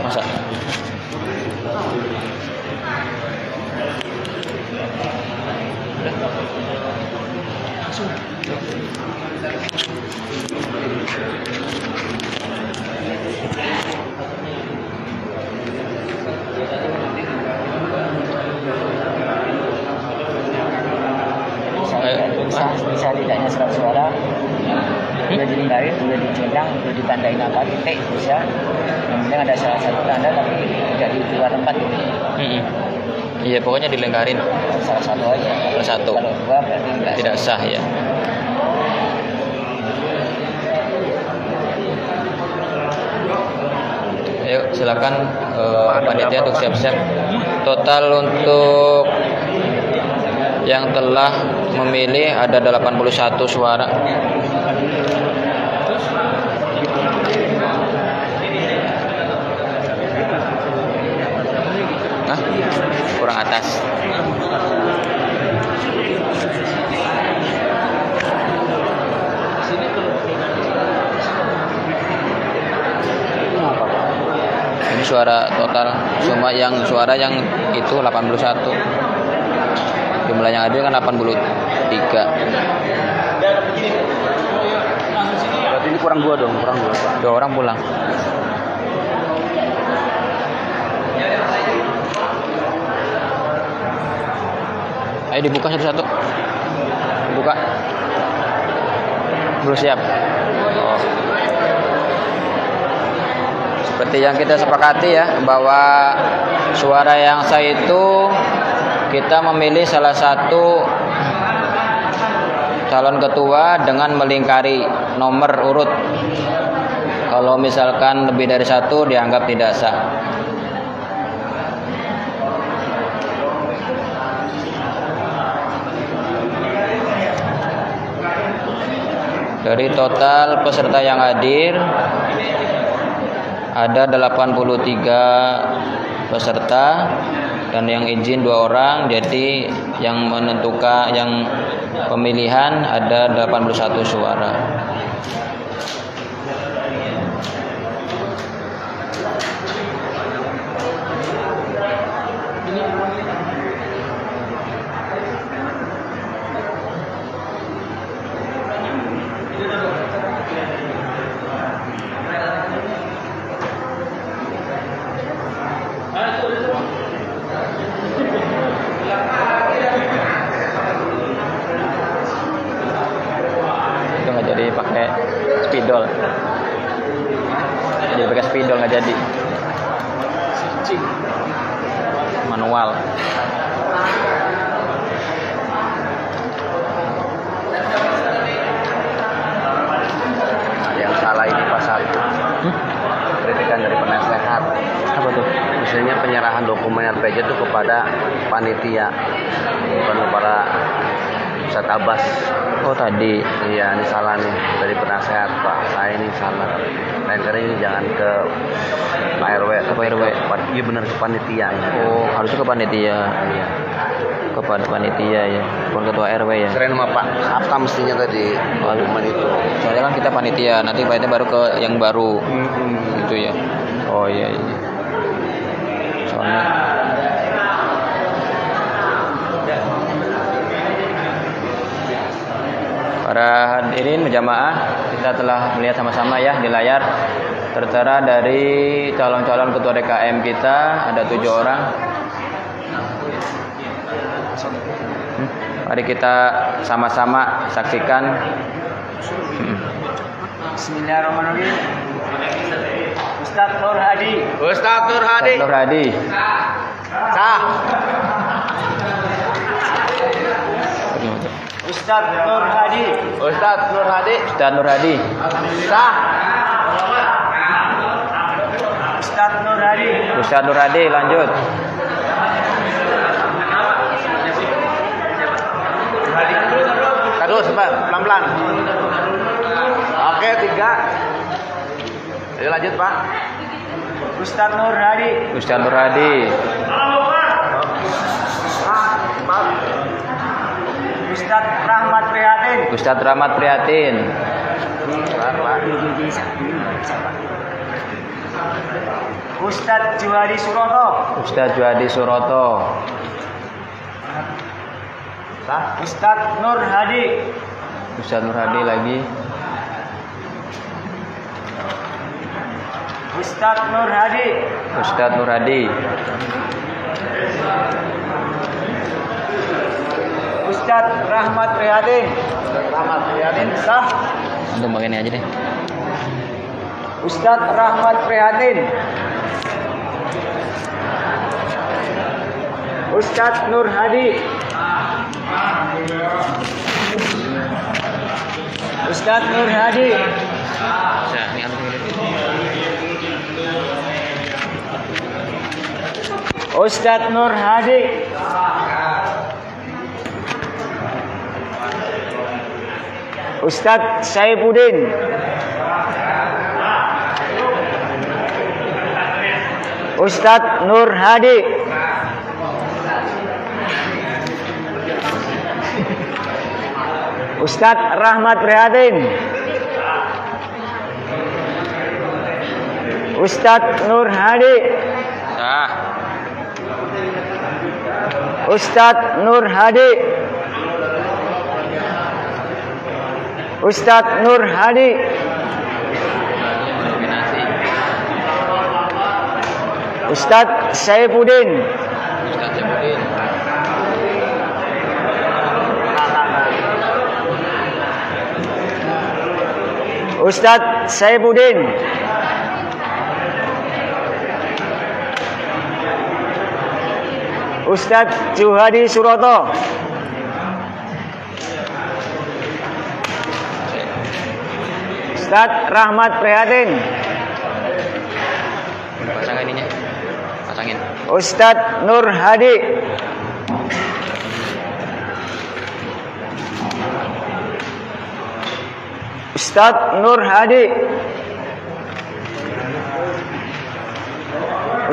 S4: Masa?
S5: Bisa tidaknya surat suara sudah dilingkarin, sudah dicentang, sudah ditandain apa titik bisa. Yang penting ada salah satu tanda tapi tidak di dua tempat.
S4: Iya, pokoknya dilingkarin.
S5: Salah satu aja.
S4: Salah satu.
S5: Kalau dua berarti
S4: tidak sah ya. Ayo silakan panitia untuk siap-siap. Total untuk yang telah memilih ada 81 suara. Nah, kurang atas. Ini suara total, cuma yang suara yang itu 81. Jumlah yang hadir kan 83.
S2: Berarti ini kurang 2 dong, kurang 2.
S4: 2 orang pulang. Ayo dibuka satu-satu. Buka. Belum siap. Oh. Seperti yang kita sepakati ya, bahwa suara yang sah itu kita memilih salah satu calon ketua dengan melingkari nomor urut. Kalau misalkan lebih dari 1 dianggap tidak sah. Dari total peserta yang hadir ada 83 peserta dan yang izin 2 orang, jadi yang menentukan yang pemilihan ada 81 suara. Jadi pakai spidol, nggak jadi manual.
S2: Ada yang salah ini pasal kritikan dari penasehat.
S4: Apa tuh?
S2: Misalnya penyerahan dokumen RPJ itu kepada panitia, bukan kepada Ustadz Abbas.
S4: Oh tadi.
S2: Iya, ini salah nih dari penasehat Pak. Saya ini salah. Lain kali ini jangan ke Pak RW.
S4: Ke Pak RW.
S2: Iya benar, ke panitia.
S4: Oh, harusnya ke panitia.
S2: Iya.
S4: Kepada panitia ya, bukan ketua RW ya.
S2: Serain sama Pak Apta mestinya tadi dokumen itu.
S4: Soalnya kan kita panitia, nanti panitia baru ke yang baru. Gitu ya. Oh iya. Soalnya para hadirin berjamaah, kita telah melihat sama-sama ya di layar tertera dari calon-calon ketua DKM kita ada 7 orang. Mari kita sama-sama saksikan.
S5: Bismillahirrahmanirrahim. Ustadz Nur Hadi.
S2: Ustadz Nur Hadi.
S4: Nur Hadi.
S2: Sah.
S5: Ustadz Nur Hadi.
S2: Ustadz Nur Hadi.
S4: Ustadz Nur Hadi.
S2: Sah.
S5: Ustadz Nur Hadi.
S4: Ustadz Nur Hadi, lanjut.
S2: Terus pelan-pelan. Oke, 3. Ayo lanjut Pak.
S5: Ustadz Nur Hadi.
S4: Ustadz Nur Hadi.
S5: Ustadz Rahmat Prihatin.
S4: Ustadz Rahmat Prihatin.
S5: Ustadz Juhadi Suroto.
S4: Ustadz Juhadi Suroto.
S5: Ustadz Nur Hadi.
S4: Ustadz Nur Hadi lagi.
S5: Ustadz Nur Hadi.
S4: Ustadz Nur Hadi.
S5: Ustadz Rahmat Prihatin. Sah.
S4: Untuk bagian ini aja deh.
S5: Ustadz Rahmat Prihatin. Ustadz Nur Hadi. Ustadz Nur Hadi. Ustadz Nur Hadi. Ustadz Saifuddin. Ustadz Nur Hadi. Ustadz Rahmat Prihatin. Ustadz Nur Hadi. Ustadz Nur Hadi. Ustadz Nur Hadi. Ustadz Saifuddin. Ustadz Saifuddin. Ustadz Juhadi Suroto. Ustadz Rahmat Prihatin.
S4: Pasang ininya. Pasangin.
S5: Ustadz Nur Hadi. Ustadz Nur Hadi.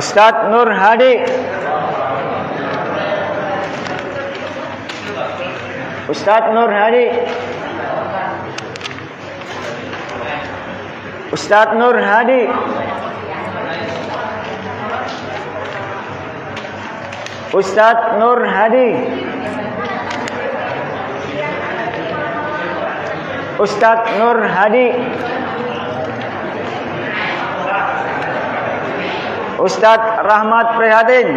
S5: Ustadz Nur Hadi. Ustadz Nur Hadi. Ustadz Nur Hadi. Ustadz Nur Hadi. Ustadz Nur Hadi. Ustadz Rahmat Prihatin.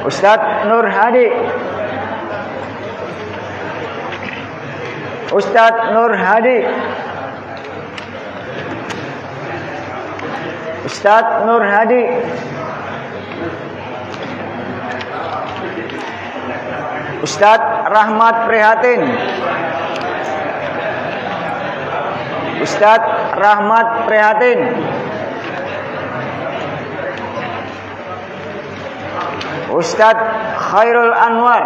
S5: Ustadz Nur Hadi. Ustadz Nur Hadi. Ustadz Nur Hadi. Ustadz Rahmat Prihatin. Ustadz Rahmat Prihatin. Ustadz Khairul Anwar.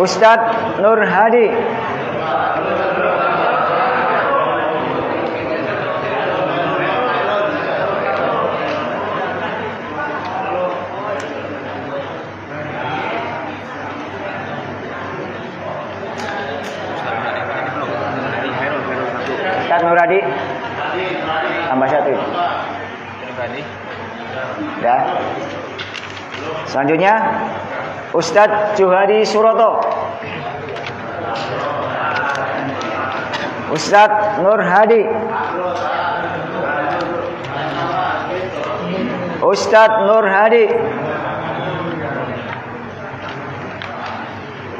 S5: Ustadz Nur Hadi. Ustadz Nur Hadi. Tambah satu. Ya. Selanjutnya Ustadz Juhadi Suroto. Ustadz Nur Hadi. Ustadz Nur Hadi.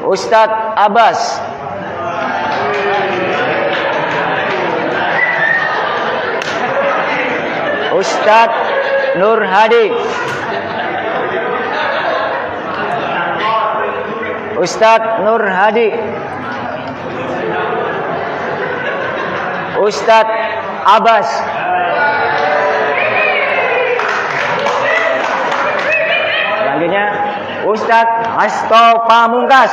S5: Ustadz Abbas. Ustadz Nur Hadi. Ustadz Nur Hadi. Ustadz Abbas. Selanjutnya Ustadz Hasto Pamungkas.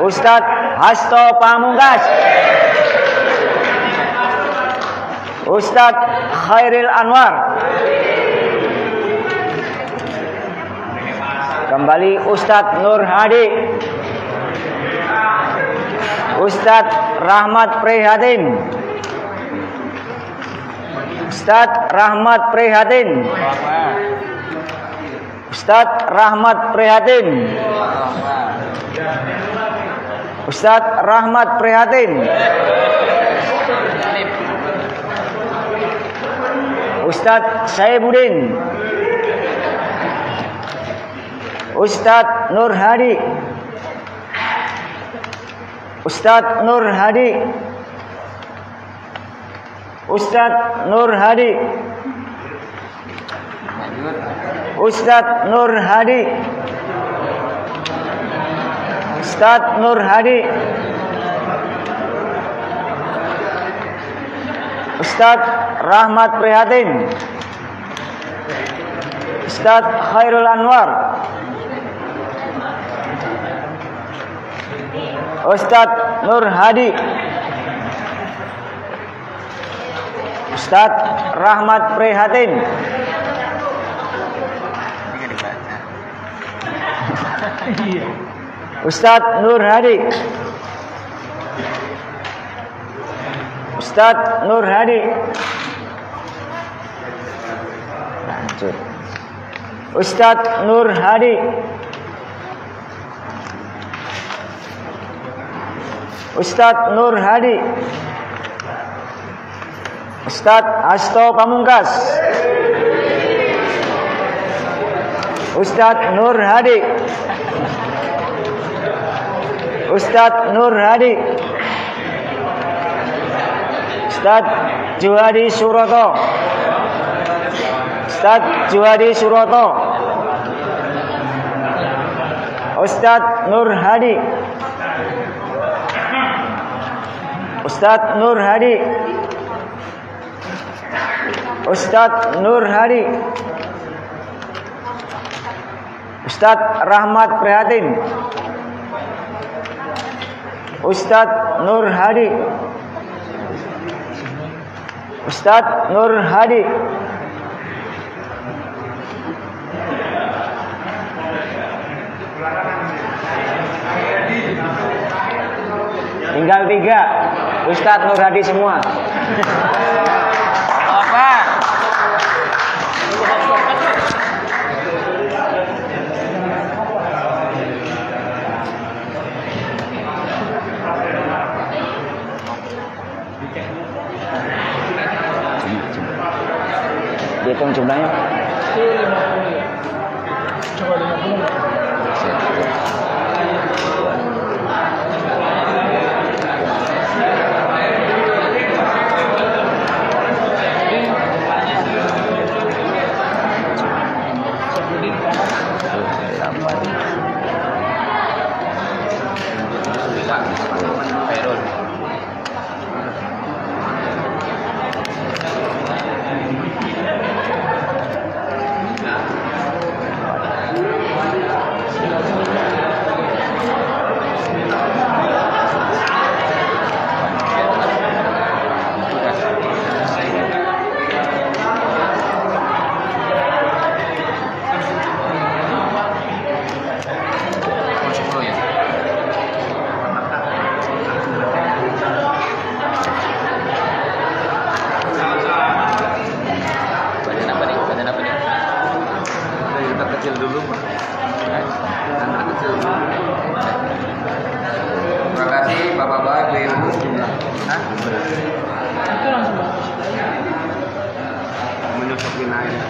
S5: Ustadz Hasto Pamungkas. Ustadz Khairil Anwar. Kembali Ustadz Nur Hadi. Ustadz Rahmat Prihatin. Ustadz Rahmat Prihatin. Ustadz Rahmat Prihatin. Ustadz Rahmat Prihatin. Ustadz Saibuddin. Ustadz Nur Hadi. Ustadz Nur Hadi. Ustadz Nur Hadi. Ustadz Nur Hadi. Ustadz Nur Hadi. Ustadz Rahmat Prihatin. Ustadz Khairul Anwar. Ustadz Nur Hadi. Ustadz Rahmat Prihatin. Ustadz Nur Hadi. Ustadz Nur Hadi. Lanjut. Ustadz Nur Hadi. Ustadz Nur Hadi. Ustadz Hasto Pamungkas. Ustadz Nur Hadi. Ustadz Nur Hadi. Ustadz Juhadi Suroto. Ustadz Juhadi Suroto. Ustadz Nur Hadi. Ustadz Nur Hadi. Ustadz Nur Hadi. Ustadz Rahmat Prihatin. Ustadz Nur Hadi. Ustadz Nur Hadi. Tinggal 3. Ustadz Nur Hadi semua. Apa? Dihitung jumlahnya. Coba 50.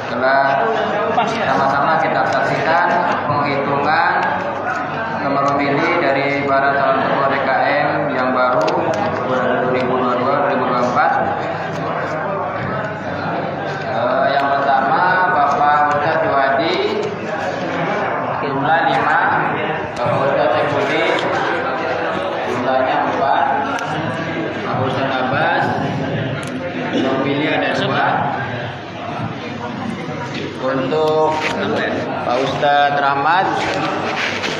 S4: Setelah sama-sama kita saksikan penghitungan nomor pemilih dari para calon ketua DKM yang baru 2022-2024. Yang pertama Bapak Ustadz Juhadi jumlah 5, Bapak Ustadz Saibuddin jumlahnya 4, Bapak Ustadz Abbas pemilih ada 2. Untuk Pak Ustadz Rahmat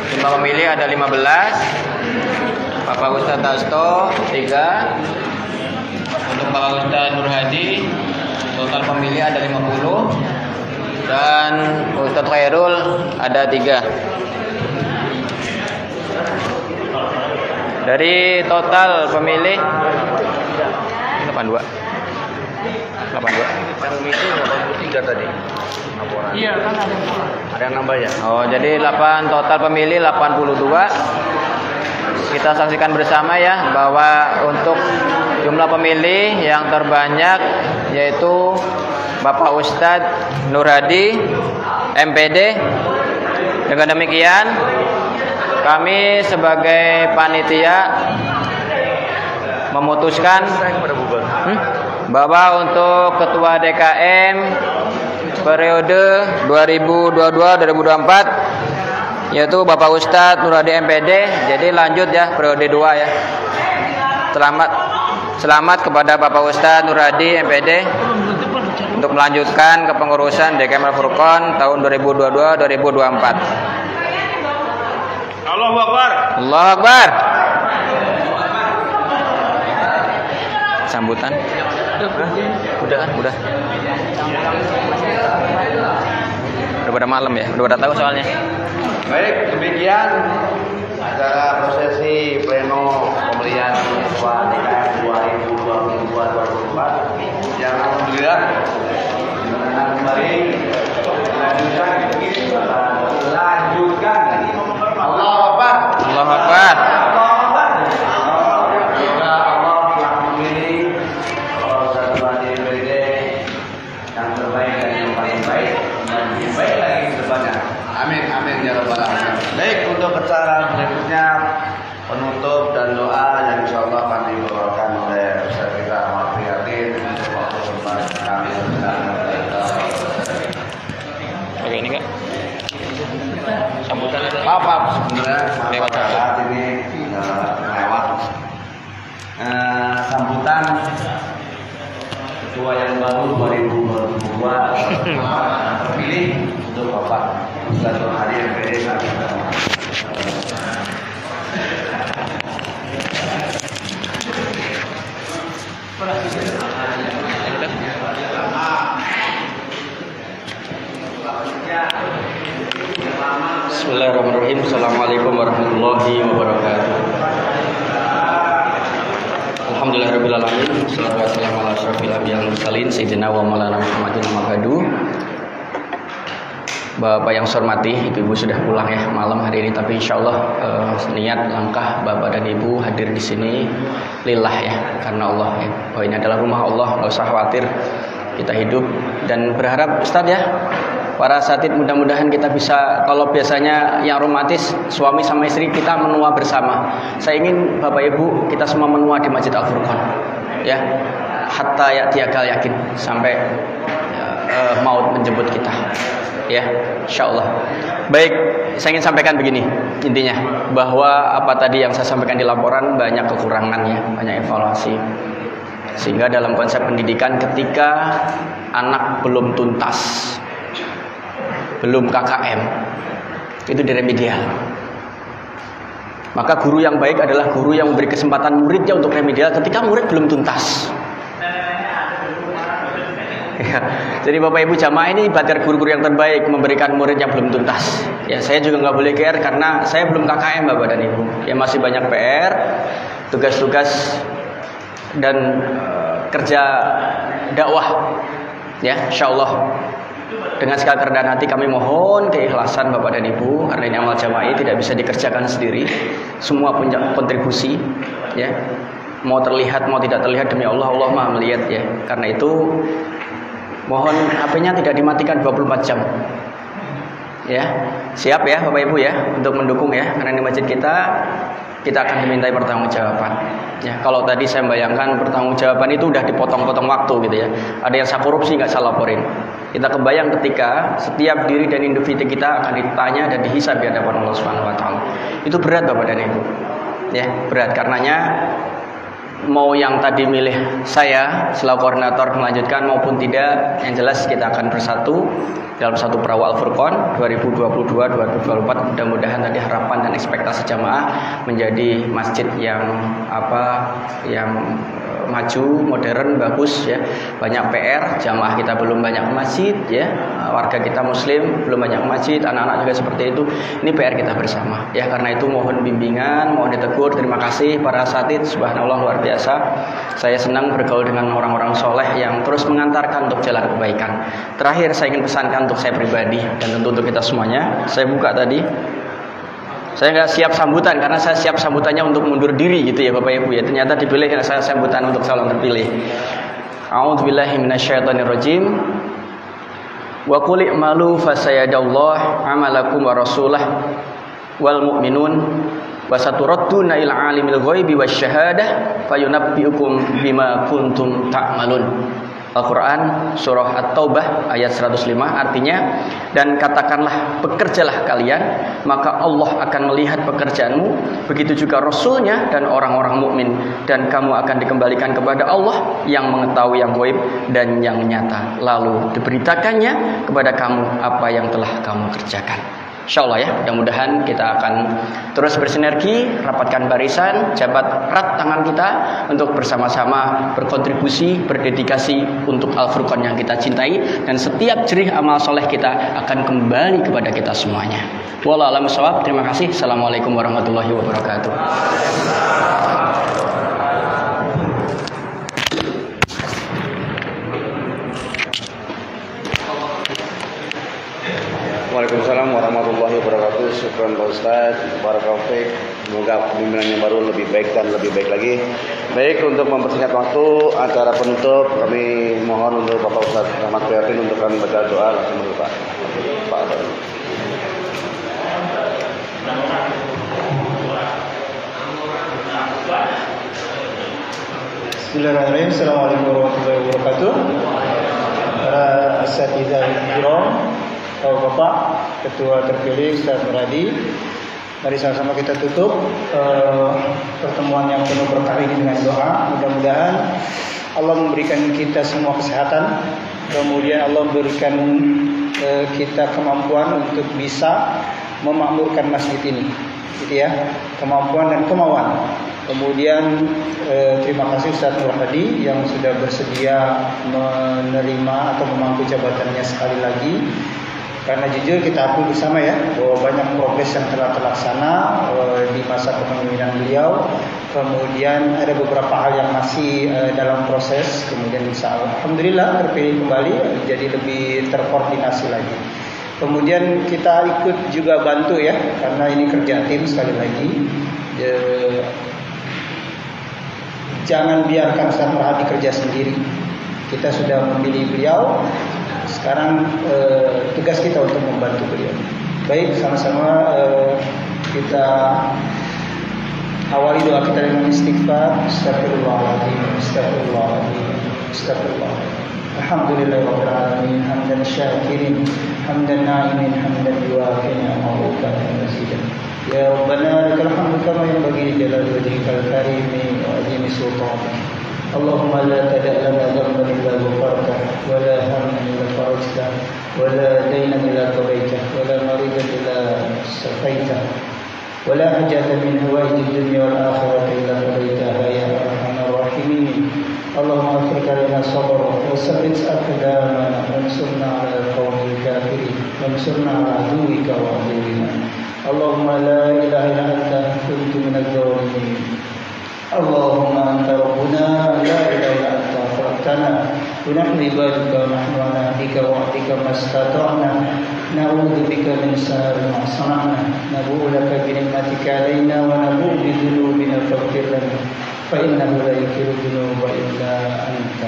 S4: jumlah pemilih ada 15, Bapak Ustadz Hasto 3, untuk Bapak Ustadz Nur Hadi total pemilih ada 50, dan Ustadz Ustadz Khairul ada 3. Dari total pemilih 82.
S2: Itu 83 tadi. Laporan.
S3: Iya kan
S2: Ada yang nambah ya?
S4: Oh, jadi total pemilih 82. Kita saksikan bersama ya bahwa untuk jumlah pemilih yang terbanyak yaitu Bapak Ustadz Nur Hadi MPD. Dengan demikian kami sebagai panitia memutuskan bahwa untuk Ketua DKM periode 2022-2024 yaitu Bapak Ustadz Nur Hadi MPD. Jadi lanjut ya periode 2 ya. Selamat kepada Bapak Ustadz Nur Hadi MPD untuk melanjutkan kepengurusan DKM Al-Furqon tahun 2022-2024.
S1: Allahu Akbar.
S4: Allahu Akbar. Sambutan. Udah kan? Udah. Udah pada malam ya. Udah pada tahu soalnya.
S2: Baik, demikian acara prosesi pleno pemilihan ketua DKM 2022-2024 yang alhamdulillah kembali dilanjutkan. Allahu Akbar.
S4: Allahu Akbar.
S2: Semoga Allah telah memilih satu DPD yang terbaik dan yang paling baik dan lebih baik lagi ke depannya. Amin, amin ya rabbal alamin. Baik, untuk acara berikutnya penutup dan doa yang insya Allah akan dibawakan oleh Ustaz kita Ahmad Prihatin untuk waktu sempat kami sedang
S4: Oke, ini Kak. Sambutan ada.
S2: maaf sebenarnya
S4: Lewat
S2: saat ini lewat sambutan ketua yang baru 2022 terpilih untuk Bapak Ustadz Nur Hadi MPD.
S6: Bismillahirrahmanirrahim. Assalamualaikum warahmatullahi wabarakatuh. Alhamdulillahirabbil alamin. Wassalatu wassalamu ala asyrofil anbiya'i wal mursalin sayyidina wa maulana Muhammadin wa ba'du. Bapak yang saya hormati, ibu-ibu sudah pulang ya malam hari ini, tapi insyaallah niat langkah Bapak dan Ibu hadir di sini lillah ya, karena Allah ya. Bahwa ini adalah rumah Allah, enggak usah khawatir. Kita hidup dan berharap Ustaz ya, para asatid mudah-mudahan kita bisa, kalau biasanya yang romantis suami sama istri kita menua bersama. Saya ingin Bapak Ibu kita semua menua di Masjid Al-Furqon ya, hatta ya'tiyakal yakin, sampai maut menjemput kita ya, insyaallah. Baik, saya ingin sampaikan begini intinya, bahwa apa tadi yang saya sampaikan di laporan banyak kekurangannya, banyak evaluasi. Sehingga dalam konsep pendidikan ketika anak belum tuntas, belum KKM, itu diremedial. Maka guru yang baik adalah guru yang memberi kesempatan muridnya untuk remedial ketika murid belum tuntas. Ya, jadi Bapak Ibu jamaah ini ibarat guru-guru yang terbaik memberikan murid yang belum tuntas. Ya, saya juga nggak boleh GR karena saya belum KKM Bapak dan Ibu. Ya, masih banyak PR, tugas-tugas dan kerja dakwah. Ya, insyaallah. Dengan segala kerendahan hati kami mohon keikhlasan Bapak dan Ibu, karena ini amal jamaah tidak bisa dikerjakan sendiri. Semua punya kontribusi, ya. Mau terlihat mau tidak terlihat demi Allah, Allah Maha melihat ya. Karena itu mohon HP-nya tidak dimatikan 24 jam. Ya, siap ya Bapak Ibu ya untuk mendukung ya, karena di masjid kita akan dimintai pertanggungjawaban. Ya, kalau tadi saya bayangkan pertanggungjawaban itu udah dipotong-potong waktu gitu ya. Ada yang saya korupsi nggak saya laporin. Kita kebayang ketika setiap diri dan individu kita akan ditanya dan dihisab di hadapan Allah Subhanahu wa taala. Itu berat Bapak dan Ibu. Ya, berat karenanya mau yang tadi milih saya selaku koordinator melanjutkan maupun tidak, yang jelas kita akan bersatu dalam satu perahu Al-Furqon 2022-2024. Mudah-mudahan tadi harapan dan ekspektasi jamaah menjadi masjid yang maju, modern, bagus ya. Banyak PR, jamaah kita belum banyak ke masjid ya. warga kita muslim, belum banyak masjid, anak-anak juga seperti itu. Ini PR kita bersama. Ya, karena itu mohon bimbingan, mohon ditegur. Terima kasih para asatidz, subhanallah luar biasa. Saya senang bergaul dengan orang-orang soleh yang terus mengantarkan untuk jalan kebaikan. Terakhir saya ingin pesankan untuk saya pribadi dan tentu untuk kita semuanya. Saya buka tadi. Saya nggak siap sambutan karena saya siap sambutannya untuk mundur diri gitu ya Bapak Ibu ya. Ternyata dipilih karena saya sambutan untuk calon terpilih. A'udzubillahi minasyaitonirrajim. Wa qul i'malu fasayadallahu 'amalakum wa rasulah wal mu'minun wa saturadduna ila 'alimil ghaibi wasyahadah fayunabbiukum bima kuntum ta'malun. Al-Quran surah At-Taubah ayat 105 artinya, dan katakanlah bekerjalah kalian maka Allah akan melihat pekerjaanmu, begitu juga Rasulnya dan orang-orang mukmin, dan kamu akan dikembalikan kepada Allah yang mengetahui yang gaib dan yang nyata, lalu diberitakannya kepada kamu apa yang telah kamu kerjakan. InsyaAllah ya, mudah-mudahan kita akan terus bersinergi, rapatkan barisan, jabat erat tangan kita untuk bersama-sama berkontribusi, berdedikasi untuk Al-Furqan yang kita cintai, dan setiap jerih amal soleh kita akan kembali kepada kita semuanya. Wallahu a'lam bishawab. Terima kasih. Assalamualaikum warahmatullahi wabarakatuh.
S2: Waalaikumsalam warahmatullahi wabarakatuh. Syukran Pak Ustaz, barakallahu fiik. Semoga pembinaan yang baru lebih baik dan lebih baik lagi. Baik, untuk mempersingkat waktu acara penutup, kami mohon untuk Bapak Ustaz Ahmad Prihatin untuk kami baca doa langsung dulu Pak.
S8: Bismillahirrahmanirrahim. Assalamualaikum warahmatullahi wabarakatuh. Para asatidzah kiram, Bapak Ketua terpilih Ustaz Muradi, mari sama-sama kita tutup pertemuan yang penuh berkah ini dengan doa. Mudah-mudahan Allah memberikan kita semua kesehatan, kemudian Allah memberikan kita kemampuan untuk bisa memakmurkan masjid ini, gitu ya, kemampuan dan kemauan. Kemudian terima kasih Ustaz Muradi yang sudah bersedia menerima atau memangku jabatannya sekali lagi. Karena jujur kita akui bersama ya bahwa banyak progres yang telah terlaksana di masa kepemimpinan beliau. Kemudian ada beberapa hal yang masih dalam proses. Kemudian insya Allah, alhamdulillah terpilih kembali, jadi lebih terkoordinasi lagi. Kemudian kita ikut juga bantu ya, karena ini kerja tim sekali lagi. Jangan biarkan Ustaz Muradi kerja sendiri. Kita sudah memilih beliau. Sekarang tugas kita untuk membantu beliau. Baik, sama-sama kita awali doa kita dengan istighfar. Astagfirullahaladzim, astagfirullahaladzim, astagfirullahaladzim. Alhamdulillahirabbil alamin, hamdan syakirin, hamdan na'imin, hamdan yuwafi ni'amahu wa mazidan. Ya Rabbana lakal hamdu kama yanbaghi li jalali wajhikal karim wa azimi sultanik. اللهم لا تدع لنا ذنبا الا غفرته ولا هما الا فرجته ولا دينا الا قضيته ولا مريضا الا شفيته ولا حاجة من حوائج الدنيا والاخره الا قضيتها يا ارحم الراحمين. اللهم افرج علينا صبرا وثبت اقدامنا وانصرنا على القوم الكافرين وانصرنا على عدوك وعدونا. اللهم لا اله الا انت كنت من الظالمين. اللهم أنت ربنا لا إله إلا أنت خلقتنا ونحن عبادك ونحن على عهدك ووعدك ما استطعنا نعوذ بك من شر ما صنعنا نبوء لك بنعمتك علينا ونبوء بذنوبنا فاغفر لنا فإنه لا يغفر الذنوب إلا أنت.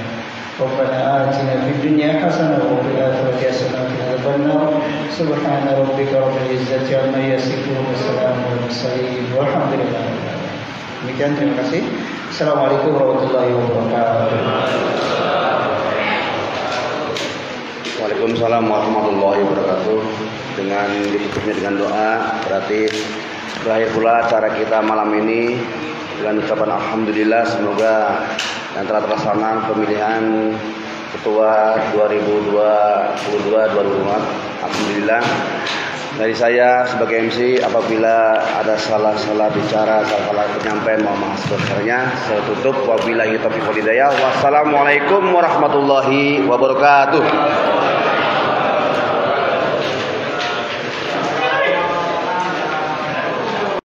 S8: ربنا آتنا في الدنيا حسنة وفي الآخرة حسنة وقنا عذاب النار. سبحان ربك رب العزة عما يصفون وسلام على المرسلين والحمد لله. Demikian, terima kasih. Assalamualaikum warahmatullahi wabarakatuh.
S2: Waalaikumsalam warahmatullahi wabarakatuh. Dengan ditutupnya dengan doa, berarti berakhir pula acara kita malam ini dengan ucapan alhamdulillah. Semoga yang telah terlaksana pemilihan ketua 2022-2024, alhamdulillah. Dari saya sebagai MC, apabila ada salah-salah bicara, salah-salah penyampaian, mohon maaf sebesarnya. Saya tutup. Wabillahi taufiq wal hidayah. Wassalamualaikum warahmatullahi wabarakatuh.